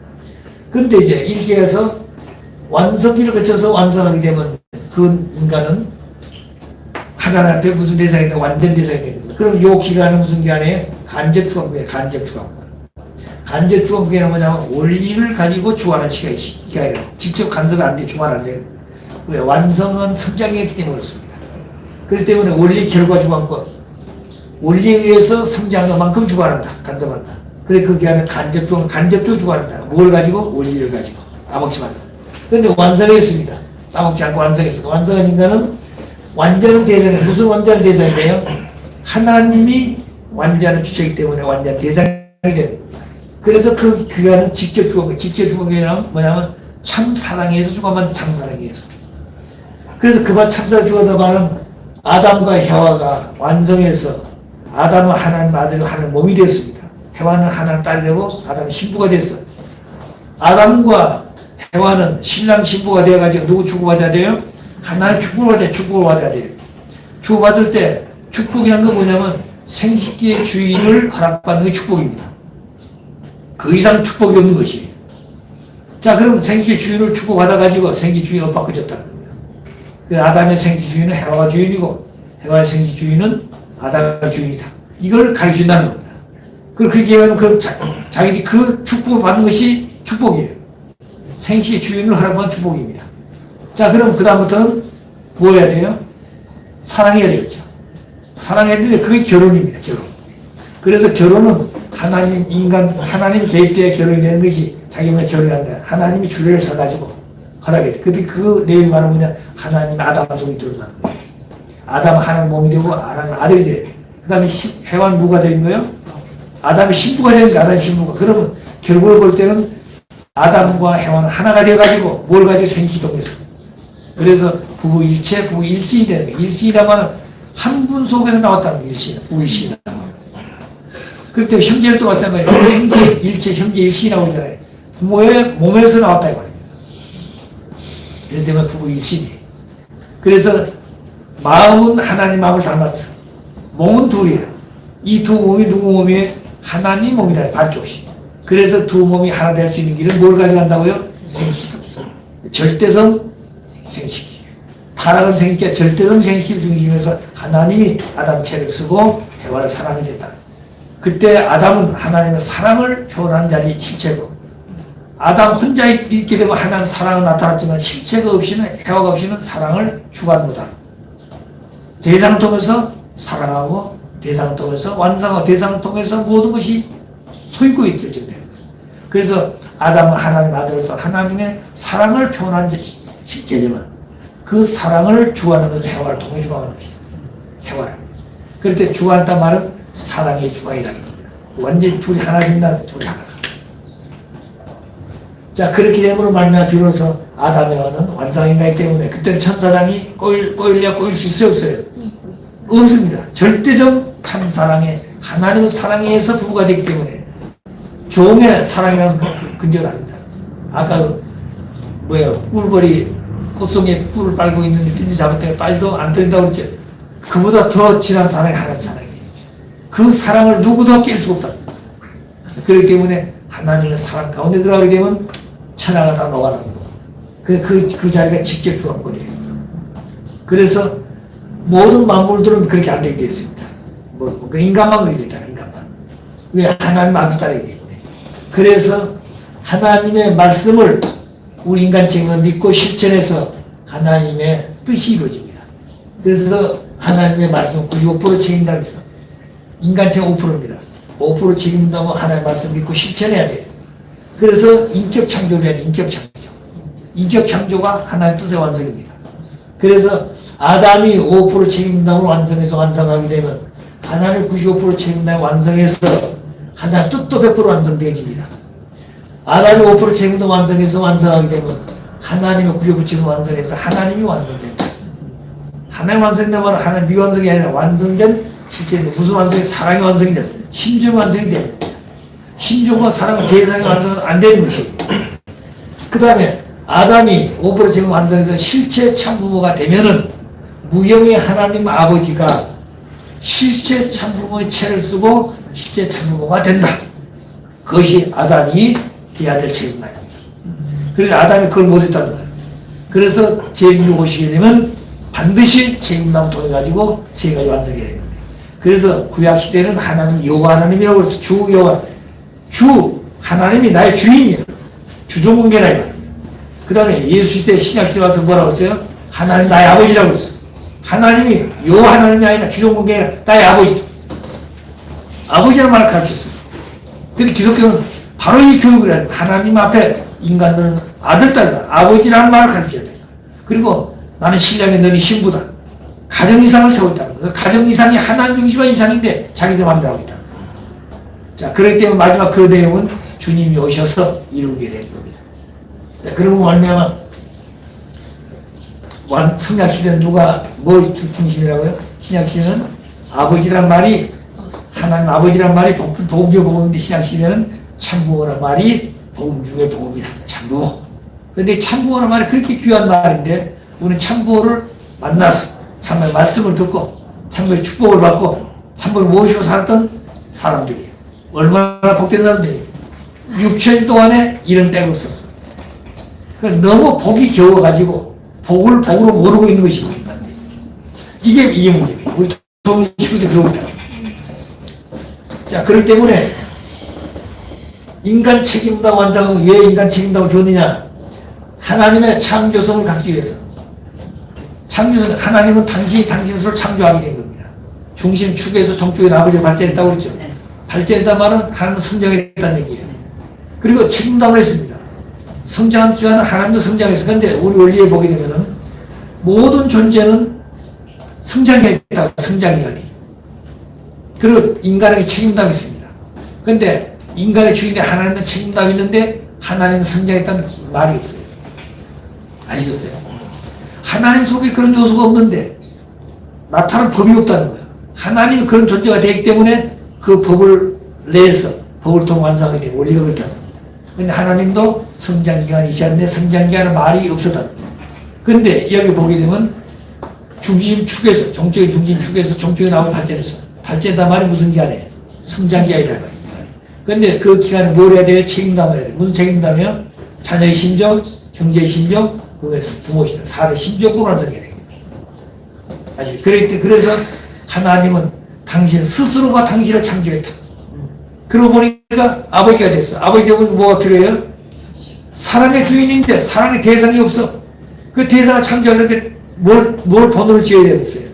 근데 이제 이렇게 해서 완성기를 거쳐서 완성하게 되면 그 인간은 하나님 앞에 무슨 대상이 되고 완전 대상이 되는 거예요. 그럼 요 기간은 무슨 기간이에요? 간접주관부에 간접주관부. 간접주관부에는 뭐냐면 원리를 가지고 주관하는 기간이에요. 직접 간섭이 안 돼, 주관 안 돼요. 왜? 완성은 성장이기 때문에 그렇습니다. 그렇기 때문에 원리 결과 주관권, 원리에 의해서 성장한 만큼 주관한다, 간섭한다. 그래 그 기간은 간접적으로 주관한다. 뭘 가지고? 원리를 가지고. 따먹지 말고. 그런데 완성했습니다. 따먹지 않고 완성했습니다. 완성한 인간은 완전한 대상이, 무슨 완전한 대상이에요? 하나님이 완전한 주체이기 때문에 완전한 대상이 되는 겁니다. 그래서 그 기간은 직접 주관, 직접 주관이란 뭐냐면 참 사랑에서 주관만 참 사랑에서. 그래서 그만 참사랑 주관을 말은 아담과 해와가 완성해서 아담은 하나님 아들과 하나님 몸이 됐습니다. 해와는 하나님 딸이 되고 아담은 신부가 됐어. 아담과 해와는 신랑 신부가 되어가지고 누구 축복받아야 돼요? 하나님 축복을 받아야 돼요. 축복을 받아야 돼요. 축복받을 때 축복이라는 건 뭐냐면 생식기의 주인을 허락받는 게 축복입니다. 그 이상 축복이 없는 것이에요. 자, 그럼 생식기의 주인을 축복받아가지고 생기 주인이 엇바꿔졌다는 겁니다. 그 아담의 생기 주인은 해와가 주인이고 해와의 생기 주인은 아담의 주인이다. 이걸 가르쳐준다는 겁니다. 그렇게 얘기하면 그럼 자기들이 그 축복을 받는 것이 축복이에요. 생식의 주인을 허락받는 축복입니다. 자, 그럼 그다음부터는 뭐 해야 돼요? 사랑해야 되겠죠. 사랑해야 되는데 그게 결혼입니다. 결혼. 그래서 결혼은 하나님, 인간, 하나님 개입돼야 결혼이 되는 것이 자기만 결혼한다. 하나님이 주례를 써가지고 허락해 돼. 근데 그 내용이 말하면 뭐냐? 하나님 아담 속에 들어가는 거예요. 아담은 하나님 몸이 되고 아담은 아들이 돼. 그 다음에 해와는 누가 되는 거예요? 아담이 신부가 되는 거예요. 아담이 신부가. 그러면 결국을 볼 때는 아담과 해와는 하나가 되어가지고 뭘 가지고 생기동해서. 그래서 부부 일체, 부부 일신이 되는 거예요. 일신이라면 한 분 속에서 나왔다는 거예요. 일신, 부부 일신이라면. 그럴 때 형제를 또 마찬가지예요. 형제 일체, 형제 일신이라고 하잖아요. 부모의 몸에서 나왔다 이거예요. 이럴 때면 부부 일신이에요. 그래서 마음은 하나님 마음을 닮았어. 몸은 둘이에요. 이 두 몸이 누구 몸이에요? 하나님 몸이다. 반쪽씩. 그래서 두 몸이 하나 될 수 있는 길은 뭘 가져간다고요? 생식기. 절대성 생식기. 타락은 생식기가 절대성 생식기를 중심해서 하나님이 아담 체를 쓰고 해와를 사랑이 됐다. 그때 아담은 하나님의 사랑을 표현하는 자리 실체고, 아담 혼자 있게 되면 하나님 사랑은 나타났지만 실체가 없이는, 해와가 없이는 사랑을 주관 못하는. 대상을 통해서 사랑하고 대상을 통해서 완성하고 대상을 통해서 모든 것이 소유권이 결정되는 거예요. 그래서 아담은 하나님 아들로서 하나님의 사랑을 표현한 것이 실제지만 그 사랑을 주관하는 것은 해와를 통해 주관하는 것이다. 해와를. 그럴 때 주관한다는 말은 사랑의 주관이라는 겁니다. 완전히 둘이 하나 된다. 둘이 하나가. 자, 그렇게 되므로 말미암아 비로소 아담의 와는 완성인가이기 때문에 그때는 천사랑이 꼬일 수 있어요, 없어요? 없습니다. 절대적 참사랑에 하나님의 사랑에 의해서 부부가 되기 때문에 종의 사랑이라서 근절 아닙니다. 아까 꿀벌이 꽃송이에 꿀을 빨고 있는데 빈지 잡을 때 빨도 안 떨린다고 그랬죠. 그보다 더 진한 사랑이 하나님 사랑이에요. 그 사랑을 누구도 깰 수가 없다. 그렇기 때문에 하나님의 사랑 가운데 들어가게 되면 천하가 다 녹아나는 거고 그 자리가 직접 주관권이에요. 그래서 모든 만물들은 그렇게 안 되게 되어 있습니다. 인간만 그렇게 되다, 인간만. 왜? 하나님 아들 딸이기 때문에. 그래서 하나님의 말씀을 우리 인간체험을 믿고 실천해서 하나님의 뜻이 이루어집니다. 그래서 하나님의 말씀은 95% 책임다고 했어. 인간체험 5%입니다. 5% 책임다고 하나님의 말씀 믿고 실천해야 돼요. 그래서 인격 창조를 해야 돼, 인격 창조. 인격 창조가 하나님의 뜻의 완성입니다. 그래서 아담이 5% 책임담을 완성해서 완성하게 되면 하나님의 95% 책임담을 완성해서 하나님의 뜻도 100% 완성되어집니다. 아담이 5% 책임담 완성해서 완성하게 되면 하나님의 95% 책임 완성해서 하나님이 완성된다. 하나님 완성된다면 하나님 미완성이 아니라 완성된 실제로 무슨 완성이? 사랑의 완성이 된다. 심정 완성이 됩니다. 심정과 사랑은 대상의 완성은 안 되는 것이에요. 그 다음에 아담이 5% 책임 완성해서 실체 참부모가 되면은 무형의 하나님 아버지가 실체 참부모의 체를 쓰고 실체 참부모가 된다. 그것이 아담이 되어야 될 책임입니다. 그래서 아담이 그걸 못했다는 거예요. 그래서 제6주 오시게 되면 반드시 책임담을 통해 가지고 세 가지 완성해야 됩니다. 그래서 구약 시대는 하나님 여호와 하나님이라고 해서 주 여호와 주 하나님이 나의 주인이야. 주종관계라 이거야. 그 다음에 예수 시대 신약 시대 와서 뭐라고 했어요? 하나님 나의 아버지라고 했어. 하나님이 여호와 하나님이 아니라 주종관계가 아니라 나의 아버지. 아버지라는 말을 가르쳤어요. 근데 기독교는 바로 이 교육을 해요. 하나님 앞에 인간들은 아들, 딸이다. 아버지라는 말을 가르쳐야 돼요. 그리고 나는 신랑의 너니 신부다. 가정 이상을 세우고 있다는 거예요. 가정 이상이 하나님 중심의 이상인데 자기들 마음대로 하고 있다는 거예요. 자, 그렇기 때문에 마지막 그 내용은 주님이 오셔서 이루게 된 겁니다. 자, 그러고 말미암아 성약시대는 누가 뭐 중심이라고요? 신약시대는 아버지란 말이 하나님 아버지란 말이 복음 중의 복음인데 신약시대는 참부모란 말이 복음 중의 복음이다. 참부모. 근데 참부모란 말이 그렇게 귀한 말인데 우리는 참부모를 만나서 참부모의 말씀을 듣고 참부모의 축복을 받고 참부모를 모시고 살았던 사람들이에요. 얼마나 복된 사람들이에요. 6천 동안에 이런 때가 없었습니다. 그러니까 너무 복이 겨워가지고 복을 복으로 모르고 있는 것이 인간들. 이게 문제예요. 우리 동식구도 그러고 있다. 자, 그렇기 때문에 인간 책임담 완성은 왜 인간 책임담을 줬느냐? 하나님의 창조성을 갖기 위해서. 창조성, 하나님은 당신 스스로 창조하게 된 겁니다. 중심 축에서 종쪽에 아버지가 발전했다고 그랬죠. 발전했다는 말은 하나님은 성장했다는 얘기예요. 그리고 책임담을 했습니다. 성장한 기간은 하나님도 성장했어요. 그런데 우리 원리에 보게 되면은 모든 존재는 성장했다, 성장기간이. 그리고 인간에게 책임담이 있습니다. 그런데 인간의 주인데 하나님은 책임담이 있는데 하나님은 성장했다는 말이 없어요. 아시겠어요? 하나님 속에 그런 요소가 없는데 나타난 법이 없다는 거예요. 하나님이 그런 존재가 되기 때문에 그 법을 내서 법을 통해 완성하게 되는 원리가 그렇다는 겁니다. 그런데 하나님도 성장기간이 있지 않는데 성장기간은 말이 없었다는 거예요. 그런데 여기 보게 되면 중심축에서 종쪽의 중심축에서 종쪽에 나오고 발전했어. 발전했다 말이 무슨 기간이에요? 성장기간이라는 거예요. 그런데 그 기간에 뭘 해야 돼요? 책임담을 해야 돼요. 무슨 책임담이요? 자녀의 심정, 형제의 심정, 부모의 심정, 4대 심정으로 완성해야 돼요. 그래서 하나님은 당신 스스로가 당신을 창조했다. 그러고 보니까 아버지가 됐어. 아버지 되면 뭐가 필요해요? 사랑의 주인인데 사랑의 대상이 없어. 그 대상을 창조하려면 뭘 본으로 지어야 되겠어요?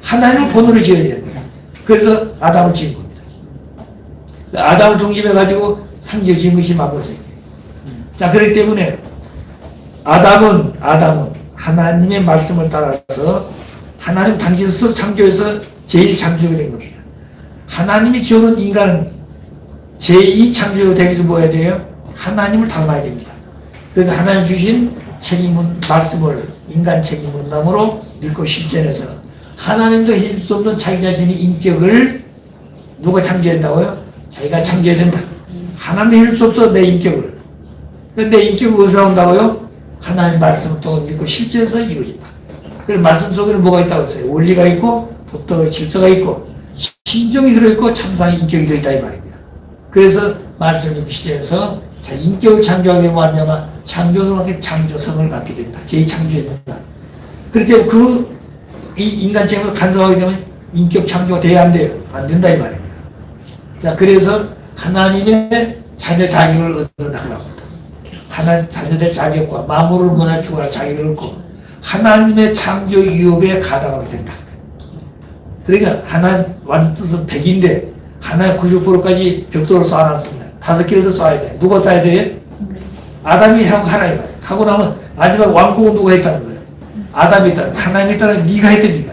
하나님을 본으로 지어야 되는 거예요. 그래서 아담을 지은 겁니다. 아담을 중심해가지고 상지어 지은 것이 만물세계. 자, 그렇기 때문에 아담은 하나님의 말씀을 따라서 하나님 당신 스스로 창조해서 제일 창조가 된 겁니다. 하나님이 지어놓은 인간은 제2 창조가 되기 위해서 뭐 해야 돼요? 하나님을 닮아야 됩니다. 그래서 하나님 주신 책임은 말씀을 인간 책임문담으로 믿고 실천해서 하나님도 해줄 수 없는 자기 자신의 인격을 누가 창조해야 된다고요? 자기가 창조해야 된다. 하나님 해줄 수 없어 내 인격을. 그런데 내 인격이 어디서 나온다고요? 하나님 말씀을 또 믿고 실천해서 이루어진다. 그래서 말씀 속에는 뭐가 있다고 했어요? 원리가 있고 법도 질서가 있고 심정이 들어있고 참상의 인격이 들어있다 이 말입니다. 그래서 말씀을 믿고 실천해서 자 인격을 창조하게 되면 창조성을 갖게 된다. 제2창조해야 된다. 그렇기 때문에 이 인간 책임을 간섭하게 되면 인격 창조가 돼야 안 돼요. 안 된다 이 말입니다. 자, 그래서 하나님의 자녀 자격을 얻는다. 하나님 자녀들 자격과 만물을 문화 추구할 자격을 얻고 하나님의 창조 유업에 가담하게 된다. 그러니까 하나님 완전 뜻은 100인데 하나의 90%까지 벽돌을 쏴놨습니다. 5개를 더 쏴야 돼. 누가 쏴야 돼요? 아담이 하고 하나님 하고 나면 마지막 왕국은 누가 했다는 거예요? 아담이 있다는 하나님이 있다는 네가 했던 네가.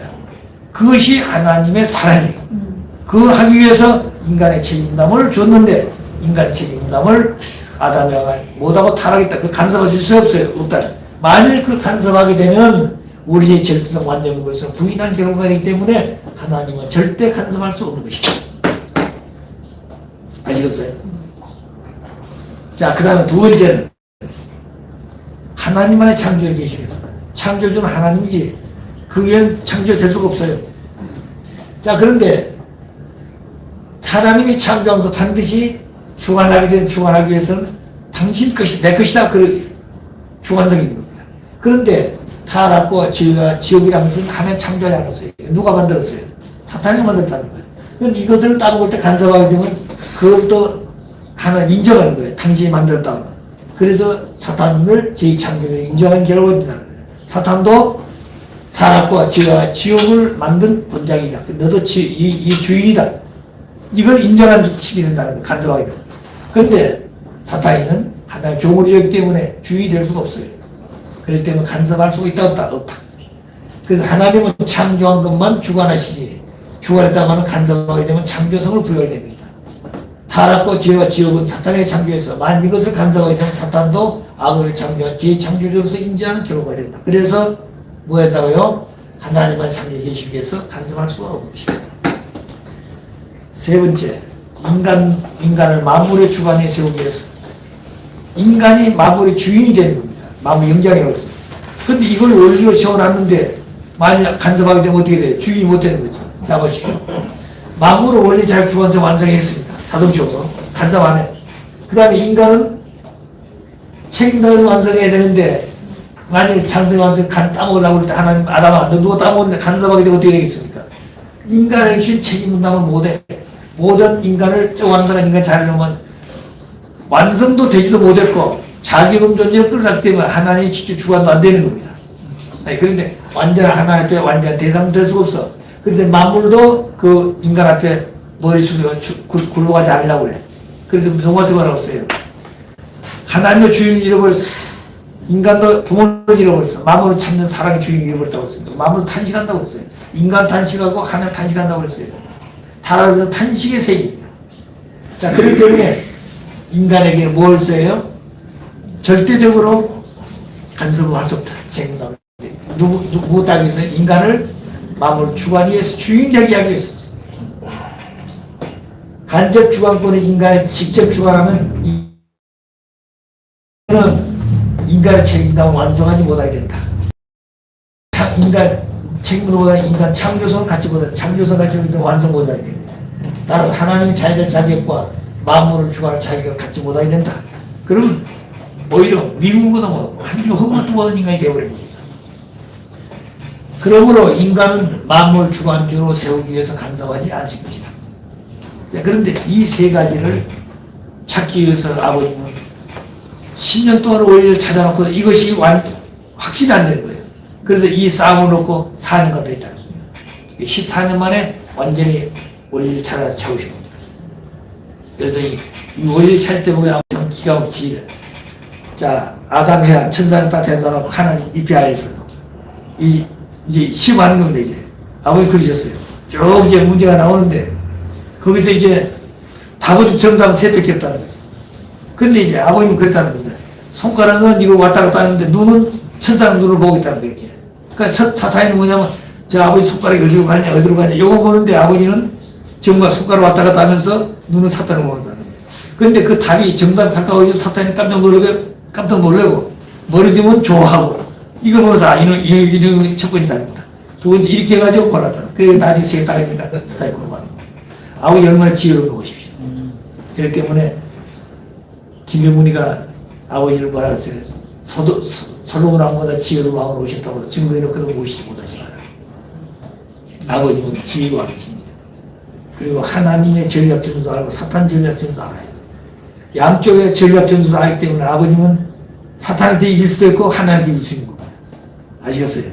그것이 하나님의 사랑이에요. 그걸 하기 위해서 인간의 책임담을 줬는데 인간 책임담을 아담이 못하고 타락했다. 그 간섭하실 수 없어요. 없다. 만일 그 간섭하게 되면 우리의 절대성 완전한 것을 부인한 결과가 되기 때문에 하나님은 절대 간섭할 수 없는 것이다. 아시겠어요? 자, 그 다음에 두 번째는 하나님만의 창조에 계시면서 창조주는 하나님이지 그 외엔 창조될 수가 없어요. 자, 그런데 하나님이 창조하면서 반드시 주관하기 위해서는 당신 것이 내 것이다. 주관성이 있는 겁니다. 그런데 타락과 죄와 지옥이라는 것은 하나님 창조하지 않았어요. 누가 만들었어요? 사탄이 만들었다는 거예요. 그런데 이것을 따먹을 때 간섭하게 되면 그것도 하나님 인정하는 거예요. 당신이 만들었다는 거예요. 그래서 사탄을 제2창조를 인정하는 결과가 된다는 거예요. 사탄도 타락과 죄와 지옥을 만든 본장이다. 너도 이 주인이다. 이걸 인정하는 식이 된다는 거예요. 간섭하게 되면. 그런데 사탄이는 하나님 종으로였기 때문에 주인이 될 수가 없어요. 그렇기 때문에 간섭할 수가 있다 없다? 없다. 그래서 하나님은 창조한 것만 주관하시지 주관했다가는 간섭하게 되면 창조성을 부여하게 됩니다. 타락과 죄와 지옥은 사탄의 창조에서 만약 이것을 간섭하게 되면 사탄도 악을 창조한 제 창조주로서 인지하는 결과가 된다. 그래서 뭐 했다고요? 하나님만 창조해 계시기 위해서 간섭할 수가 없으시다. 세 번째, 인간을 만물의 주관에 세우기 위해서 인간이 만물의 주인이 되는 겁니다. 만물 영장이라고 했어요. 근데 이걸 원리로 세워놨는데 만약 간섭하게 되면 어떻게 돼요? 주인이 못 되는 거죠. 자 보십시오. 만물을 원리 잘 주관해서 완성했습니다. 자동적으로. 간섭 안 해. 그 다음에 인간은 책임다해서 완성해야 되는데 만일 찬성하면서 간 따먹으려고 할 때 하나님 아담아 너 누가 따먹었는데 간섭하게 되면 어떻게 되겠습니까? 인간에게 주신 책임 분담을 못해. 모든 인간을 완성한 인간 자르려면 완성도 되지도 못했고 자기금 존재를 끌어놨기 때문에 하나님 직접 주관도 안 되는 겁니다. 아니, 그런데 완전한 하나님 앞에 완전한 대상도 될 수가 없어. 그런데 만물도 그 인간 앞에 머리 숙여 굴러가지 않으려고 그래. 그래서 농가서 뭐라고 했어요? 하나님의 주인을 잃어버렸어. 인간도 부모를 잃어버렸어. 만물을 찾는 사랑의 주인을 잃어버렸다고 했어요. 만물을 탄식한다고 했어요. 인간 탄식하고 하나님 탄식한다고 그랬어요. 타락해서 탄식의 세계입니다. 자, 그렇기 때문에 인간에게는 뭘 써요? 절대적으로 간섭을 할 수 없다. 책임감. 누구 따기 위해서? 인간을 만물 주관 위해서 주인되게 하기 위해서. 간접 주관권이 인간의 직접 주관하면 이는 인간의 책임감을 완성하지 못하게 된다. 인간 책임보다 인간 창조성을 갖지 못하게 창조성 갖지 못하게 완성 못하게 됩니다. 따라서 하나님의 자기의 자격과 만물을 주관할 자격을 갖지 못하게 된다. 그러면 오히려 미국보다 한주 흠것도 못한 인간이 되어버린 겁니다. 그러므로 인간은 만물 주관주로 세우기 위해서 간섭하지 않으신 것이다. 자, 그런데 이 세 가지를 찾기 위해서 아버님은 10년 동안 원리를 찾아놓고 이것이 확신이 안 되는 거예요. 그래서 이 싸움을 놓고 4년간 더 있다는 거예요. 14년 만에 완전히 원리를 찾아서 채우신 겁니다. 그래서 이 원리를 찾을 때 보면 아버님 기가 막히게 자, 아담해야 천사는 다 대단하고 하나님 입히하여서 이제 시험하는 겁니다. 이제 아버님 그러셨어요. 쭉 이제 문제가 나오는데 거기서 이제 답은 정답은 세 뺏겼다는 거죠. 근데 이제 아버님은 그랬다는 겁니다. 손가락은 이거 왔다 갔다 하는데 눈은 천상 눈을 보고 있다는 거예요. 그러니까 사탄이 뭐냐면 저 아버지 손가락이 어디로 가냐 이거 보는데 아버지는 정말 손가락 왔다 갔다 하면서 눈은 사탄을 보는다는 거예요. 근데 그 답이 정답 가까워지면 사탄이 깜짝 놀라고 멀어지면 좋아하고 이거 보면서 이는 첫 번이다는 거야. 두 번째 이렇게 해가지고 골랐다는 거야. 그래서 나중에 세계 따르니까 사탄이 골라가는 거야. 아버지 얼마나 지혜로운 거 보십시오. 그렇기 때문에 김병문이가 아버지를 뭐라 했어요? 솔로몬 왕보다 지혜로운 왕을 오셨다고 증거해놓고도 모시지 못하지만 아버님은 지혜의 왕이십니다. 그리고 하나님의 전략전술도 알고 사탄 전략전술도 알아요. 양쪽의 전략전술도 알기 때문에 아버님은 사탄한테 이길 수도 있고 하나님한테 이길 수 있는 겁니다. 아시겠어요?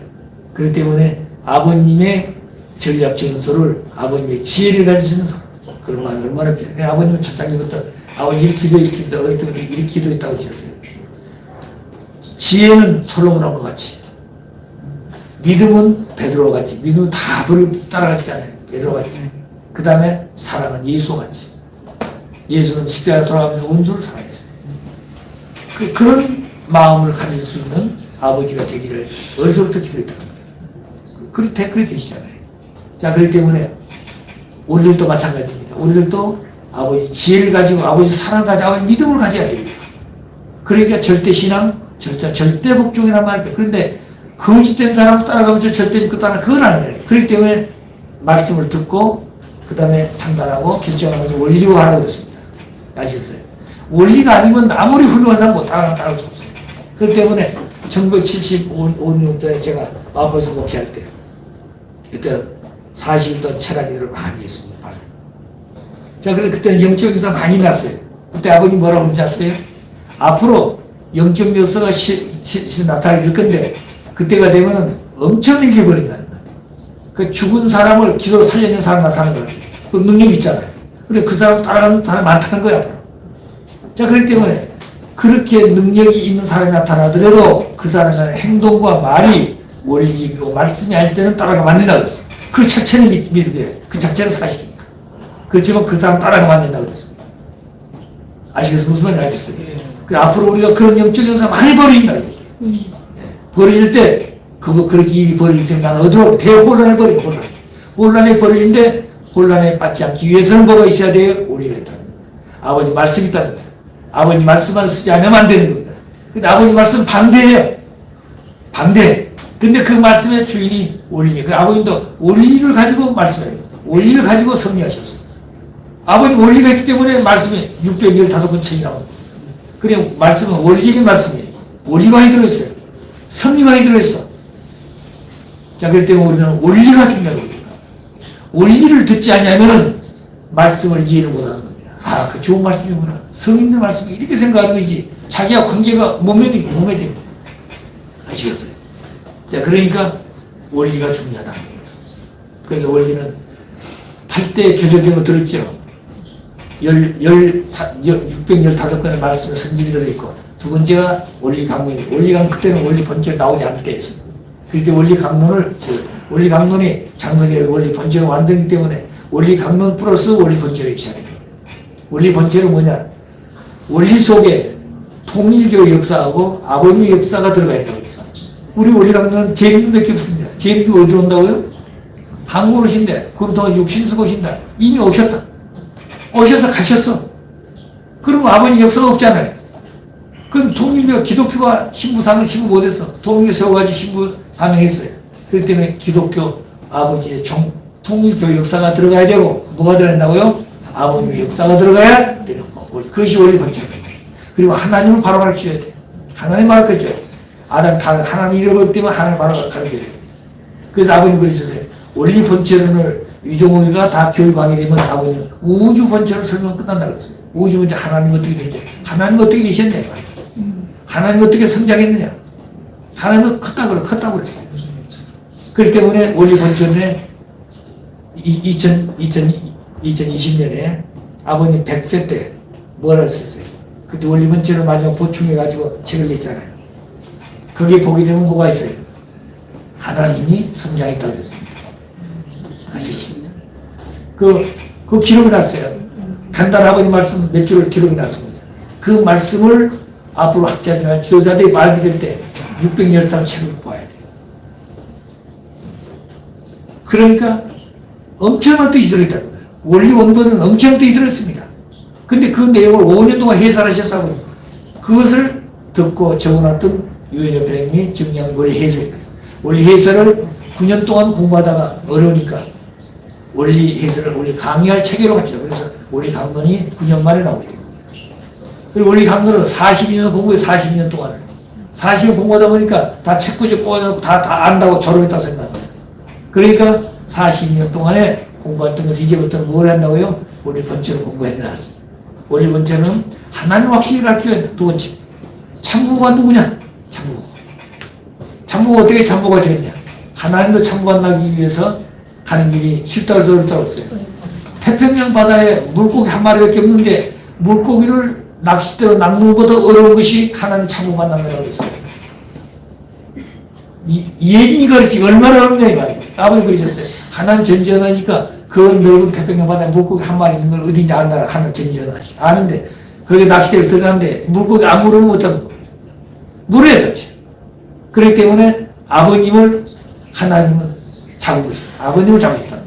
그렇기 때문에 아버님의 전략전술을 아버님의 지혜를 가지시는 사람 그런 말 얼마나 필요해요. 아버님은 초창기부터 아버님 이렇게 기도 어릴 때부터 이렇게 기도했다고 하셨어요. 지혜는 솔로몬하고 같이 믿음은 베드로와 같이 믿음은 다 따라가시잖아요. 베드로와 같이 그 다음에 사랑은 예수와 같이 예수는 십자가에 돌아가면서 원수를 사랑했어요. 그런 마음을 가질 수 있는 아버지가 되기를 어려서부터 기도했다는 거예요. 그렇게 되시잖아요. 자, 그렇기 때문에 우리들도 마찬가지입니다. 우리들도 아버지 지혜를 가지고 아버지 사랑을 가지고 아버지 믿음을 가져야 됩니다. 그러니까 절대신앙, 절대복종이란 말이에요. 그런데 거짓된 사람 따라가면서 절대 믿고 따라 그건 아니에요. 그렇기 때문에 말씀을 듣고 그 다음에 판단하고 결정하면서 원리적으로 하라고 그랬습니다. 아시겠어요? 원리가 아니면 아무리 훌륭한 사람 못 따라갈 수 없어요. 그렇기 때문에 1975년도에 제가 마포에서 목회할 때 그때는 40일 동안 철학 기도를 많이 했습니다. 자, 그래서 그때는 영적 역사 많이 났어요. 그때 아버님 뭐라고 그러지 아세요? 앞으로 영적 역사가 나타나게 될 건데 그때가 되면 엄청 이겨버린다는 거예요. 그 죽은 사람을 기도로 살려낸 사람 나타나는 거예요. 그 능력이 있잖아요. 그래 그 사람 따라가는 사람이 많다는 거야. 앞으로. 자, 그렇기 때문에 그렇게 능력이 있는 사람이 나타나더라도 그 사람의 행동과 말이 원리이고 말씀이 아닐 때는 따라가면 안 된다고 그랬어요. 그 자체는 믿음이에요. 그 자체는 사실이니까. 그렇지만 그 사람 따라가면 안 된다고 그랬습니다. 아시겠어요? 무슨 말인지 알겠어요? 그 앞으로 우리가 그런 영적 역사 많이 벌어진다. 벌어질 때 그렇게 일이 벌어지기 때문에 나는 어디로 대혼란에 버리고 혼란에 버리는데 혼란에 빠지지 않기 위해서는 뭐가 있어야 돼요? 원리가 있다는 거예요. 아버지 말씀이 있다는 거예요. 아버지 말씀만 쓰지 않으면 안 되는 겁니다. 근데 아버지 말씀 반대예요. 반대. 근데 그 말씀의 주인이 원리예요. 그 아버님도 원리를 가지고 말씀해요. 원리를 가지고 섭리하셨어요. 아버님 원리가 있기 때문에 말씀이 615권 책이 나옵니다. 그래 말씀은 원리적인 말씀이에요. 원리가 많이 들어있어요. 섭리가 많이 들어있어. 자, 그렇기 때문에 우리는 원리가 중요한 겁니다. 원리를 듣지 않으면 말씀을 이해를 못하는 겁니다. 아, 그 좋은 말씀이구나. 성인들 말씀이 이렇게 생각하는 거지. 자기와 관계가 몸에 됩니다. 아시겠어요? 자, 그러니까 원리가 중요하다는 겁니다. 그래서 원리는 8대 교조경을 들었죠. 615권의 말씀에 선집이 들어있고, 두 번째가 원리 강론이. 원리 강론, 그때는 원리 본체가 나오지 않을 때였어요. 그때 원리 강론을, 원리 강론이 장성의 원리 본체로 완성이기 때문에 원리 강론 플러스 원리 본체를 시작합니다. 원리 본체는 뭐냐? 원리 속에 통일교 역사하고 아버님의 역사가 들어가 있다고 했어요. 우리 원리 강론은 제임밖에 없습니다. 제임도 어디로 온다고요? 한국으로 오신대. 그럼 더 육신수가 오신다. 이미 오셨다. 오셔서 가셨어. 그럼 아버님 역사가 없잖아요. 그럼 통일교, 기독교가 신부 사명 신부 못했어. 통일교 세워가지고 신부 사명했어요. 그렇기 때문에 기독교 아버지의 통일교 역사가 들어가야 되고, 뭐가 들어간다고요? 아버님의 역사가 들어가야 되는 거. 그것이 원리 본체입니다. 그리고 하나님을 바로 가르쳐야 돼. 하나님 바로 가르쳐야 돼. 하나님 잃어버릴 때면 하나님 바로 가르쳐야 돼. 그래서 아버님 그러셨어요. 원리 본체론을 유종호이가 다 교육하게 되면 아버님 우주 본체를 설명 끝난다 그랬어요. 우주 본체 하나님 어떻게 존재? 하나님 어떻게 계셨냐? 하나님 어떻게 성장했느냐? 하나님은 컸다고 그랬어요. 그렇기 때문에 원리 본체론에 2020년에 아버님 100세 때 뭐라 했었어요? 그때 원리 본체를 마지막 보충해가지고 책을 냈잖아요. 거기에 보게 되면 뭐가 있어요? 하나님이 성장했다고 그랬습니다. 아시겠어요? 그 기록이 났어요. 간단한 아버님 말씀 몇 줄을 기록이 났습니다. 그 말씀을 앞으로 학자들이나 지도자들이 말게 될 때 610상 책을 봐야 돼요. 그러니까 엄청난 뜻이 들어있다는 거예요. 원리 원본은 엄청난 뜻이 들어있습니다. 근데 그 내용을 5년 동안 해설하셨다고 그것을 듣고 적어놨던 유엔의 배님이 정리한 원리 해설입니다. 원리 해설을 9년 동안 공부하다가 어려우니까 원리 해설을 원리 강의할 체계로 갔죠. 그래서 원리 강론이 9년 만에 나오게 됩니다. 그리고 원리 강론은 42년 공부해 42년 동안을 40년 공부하다 보니까 다 책꽂이 꽂아놓고 다 안다고 졸업했다고 생각합니다. 그러니까 42년 동안에 공부했던 것을 이제부터는 뭘 한다고요? 원리 본체를 공부했나 했습니다. 원리 본체는 하나님 확실히 가르쳐야 한다. 두 번째, 참부가 누구냐? 참부가 어떻게 참부가 되겠냐? 하나님도 참부가 나기 위해서 가는 길이 쉽다고 해서 어렵다고 했어요. 태평양 바다에 물고기 한 마리밖에 없는데 물고기를 낚싯대로 낚는 것보다 어려운 것이 하나님 참부 만난다고 했어요. 이 얘기 가르치기 얼마나 어렵냐 이 말이에요. 아버님 그러셨어요. 하나님 전지현하니까 그 넓은 태평양 바다에 물고기 한 마리 있는 걸 어딘지 안다. 하나님 전지현하지. 아는데 거기에 낚싯대를 들어가는데 물고기 안 물으면 못 잡는 거예요. 물어야 잡지. 그렇기 때문에 아버님을 하나님은 잡은 것이죠. 아버님을 잡으셨다는 거예요.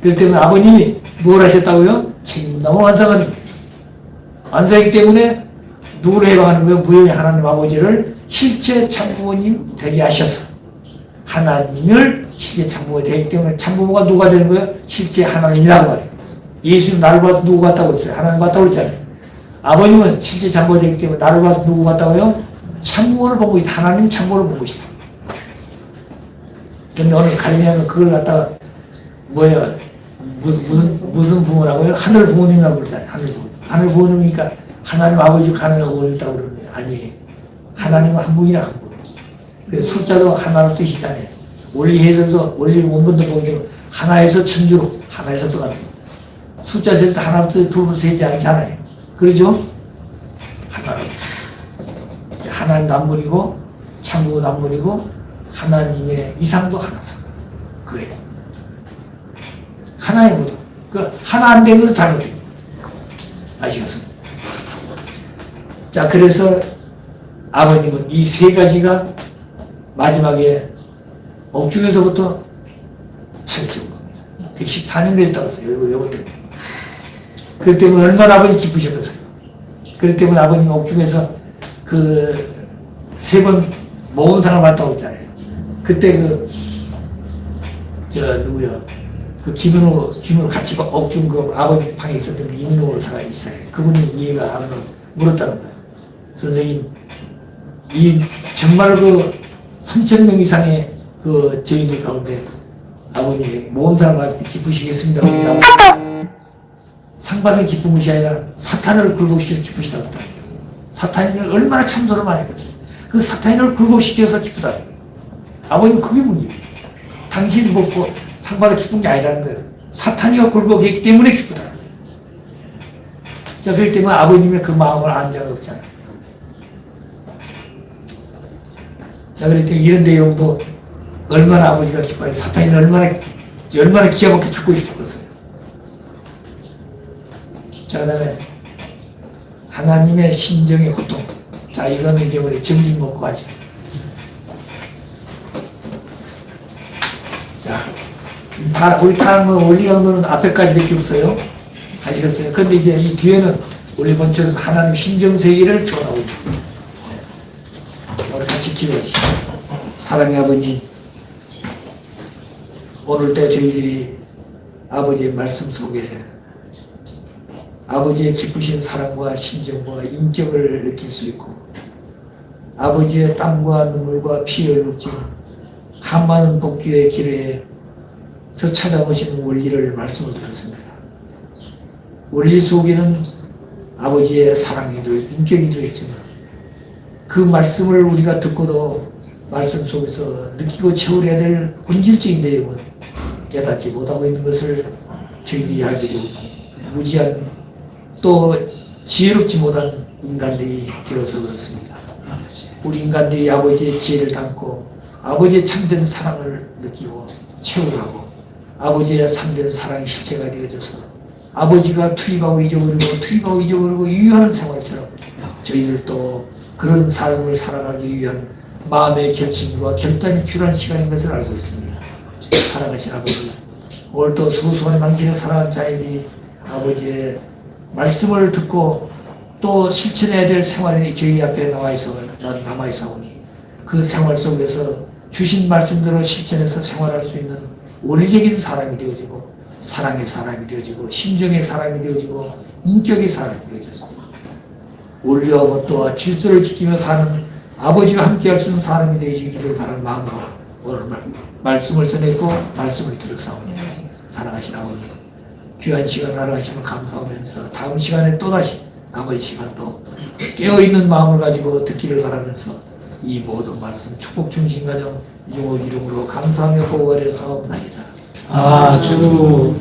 그렇기 때문에 아버님이 뭘 하셨다고요? 책임감을 완성하는 거예요. 완성하기 때문에 누구를 해방하는 거예요? 무형의 하나님 아버지를 실제 참부모님 되게 하셔서 하나님을 실제 참부모가 되기 때문에 참부모가 누가 되는 거예요? 실제 하나님이라고 말해요. 예수님 나를 봐서 누구 같다고 했어요? 하나님 같다고 했잖아요. 아버님은 실제 참부모가 되기 때문에 나를 봐서 누구 같다고요? 참고를 본 것이다. 하나님 참고를 본 것이다. 근데 오늘 갈리하면 그걸 갖다가 뭐야 무슨 부모라고요? 하늘 부모님이라고 그러잖아요. 하늘 부모님. 하늘 부모님이니까 하나님 아버지 하나님 부모님이라고 그러는데 아니에요. 하나님은 한 분이라 한 분. 그래서 숫자도 하나로 뜻이잖아요. 원리 해석도 원리 원본도 보게 되면 하나에서 천주로 하나에서 또 갑니다. 숫자 셀 때 하나부터 둘로 세지 않잖아요. 그러죠? 하나로. 하나님 남분이고 참고 남분이고 하나님의 이상도 하나다. 그래요. 하나의 모두. 그 하나 안 된 것은 잘못됩니다. 아시겠습니까? 자, 그래서 아버님은 이 세 가지가 마지막에 옥중에서부터 찾으신 겁니다. 14년 걸렸다고 했어요. 요거 때문에. 그렇기 때문에 얼마나 아버님 기쁘셨겠어요. 그렇기 때문에 아버님 옥중에서 그 세 번 모은 사람 왔다고 했잖아요. 그때 누구야? 그 김은호 같이 옥중 그 아버지 방에 있었던 그 임은호 사람이 있어요. 그분이 이해가 안 물었다는 거예요. 선생님, 정말 그 3,000명 이상의 그 저희들 가운데 아버님 모은 사람한테 기쁘시겠습니다. 상 받는 기쁜 것이 아니라 사탄을 굴복시켜서 기쁘시다고 했다. 사탄인을 얼마나 참소를 많이 했겠어요. 그 사탄인을 굴복시켜서 기쁘다. 아버님 그게 문제예요. 당신 먹고 상 받아 기쁜 게 아니라는 거예요. 사탄이가 굴복했기 때문에 기쁘다는 거예요. 자, 그렇기 때문에 아버님의 그 마음을 안 자가 없잖아요. 자, 그렇기 때문에 이런 내용도 얼마나 아버지가 기뻐요. 사탄이는 얼마나 기가 막히게 죽고 싶었어요. 자, 그 다음에 하나님의 심정의 고통. 자, 이거는 이제 우리 점심 먹고 가죠. 자, 우리 다른 원리 강도는 앞에까지밖에 없어요. 아시겠어요? 근데 이제 이 뒤에는 원리 본처에서 하나님 심정세계를 표현하고 있습니다. 네. 우리 같이 기도하시죠. 사랑의 아버님, 오늘도 저희들이 아버지의 말씀 속에 아버지의 기쁘신 사랑과 심정과 인격을 느낄 수 있고 아버지의 땀과 눈물과 피를 눅진 한많은 복귀의 길에서 찾아오시는 원리를 말씀을 들었습니다. 원리 속에는 아버지의 사랑이 들어있고 인격이 들어있지만 그 말씀을 우리가 듣고도 말씀 속에서 느끼고 채워야 될 본질적인 내용은 깨닫지 못하고 있는 것을 저희들이 알게 되고 무지한 또 지혜롭지 못한 인간들이 되어서 그렇습니다. 우리 인간들이 아버지의 지혜를 담고 아버지의 참된 사랑을 느끼고 채우라고 아버지의 참된 사랑이 실체가 되어져서 아버지가 투입하고 잊어버리고 유효하는 생활처럼 저희들도 그런 삶을 살아가기 위한 마음의 결심과 결단이 필요한 시간인 것을 알고 있습니다. 살아가신 아버지, 오늘도 소소한 망신에 살아간 자들이 아버지의 말씀을 듣고 또 실천해야 될 생활이 저희 앞에 남아있사오니 그 생활 속에서 주신 말씀대로 실천해서 생활할 수 있는 원리적인 사람이 되어지고 사랑의 사람이 되어지고 심정의 사람이 되어지고 인격의 사람이 되어져서 원리와 법도와 질서를 지키며 사는 아버지가 함께할 수 있는 사람이 되어지기를 바라는 마음으로 오늘 말씀을 전했고 말씀을 들었사옵니다. 사랑하신 아버님, 귀한 시간 날아가시면 감사하면서 다음 시간에 또다시 나머지 시간도 깨어있는 마음을 가지고 듣기를 바라면서 이 모든 말씀 축복 중심 가정 이종옥 이름으로 감사하며 고발해서 나이다. 아주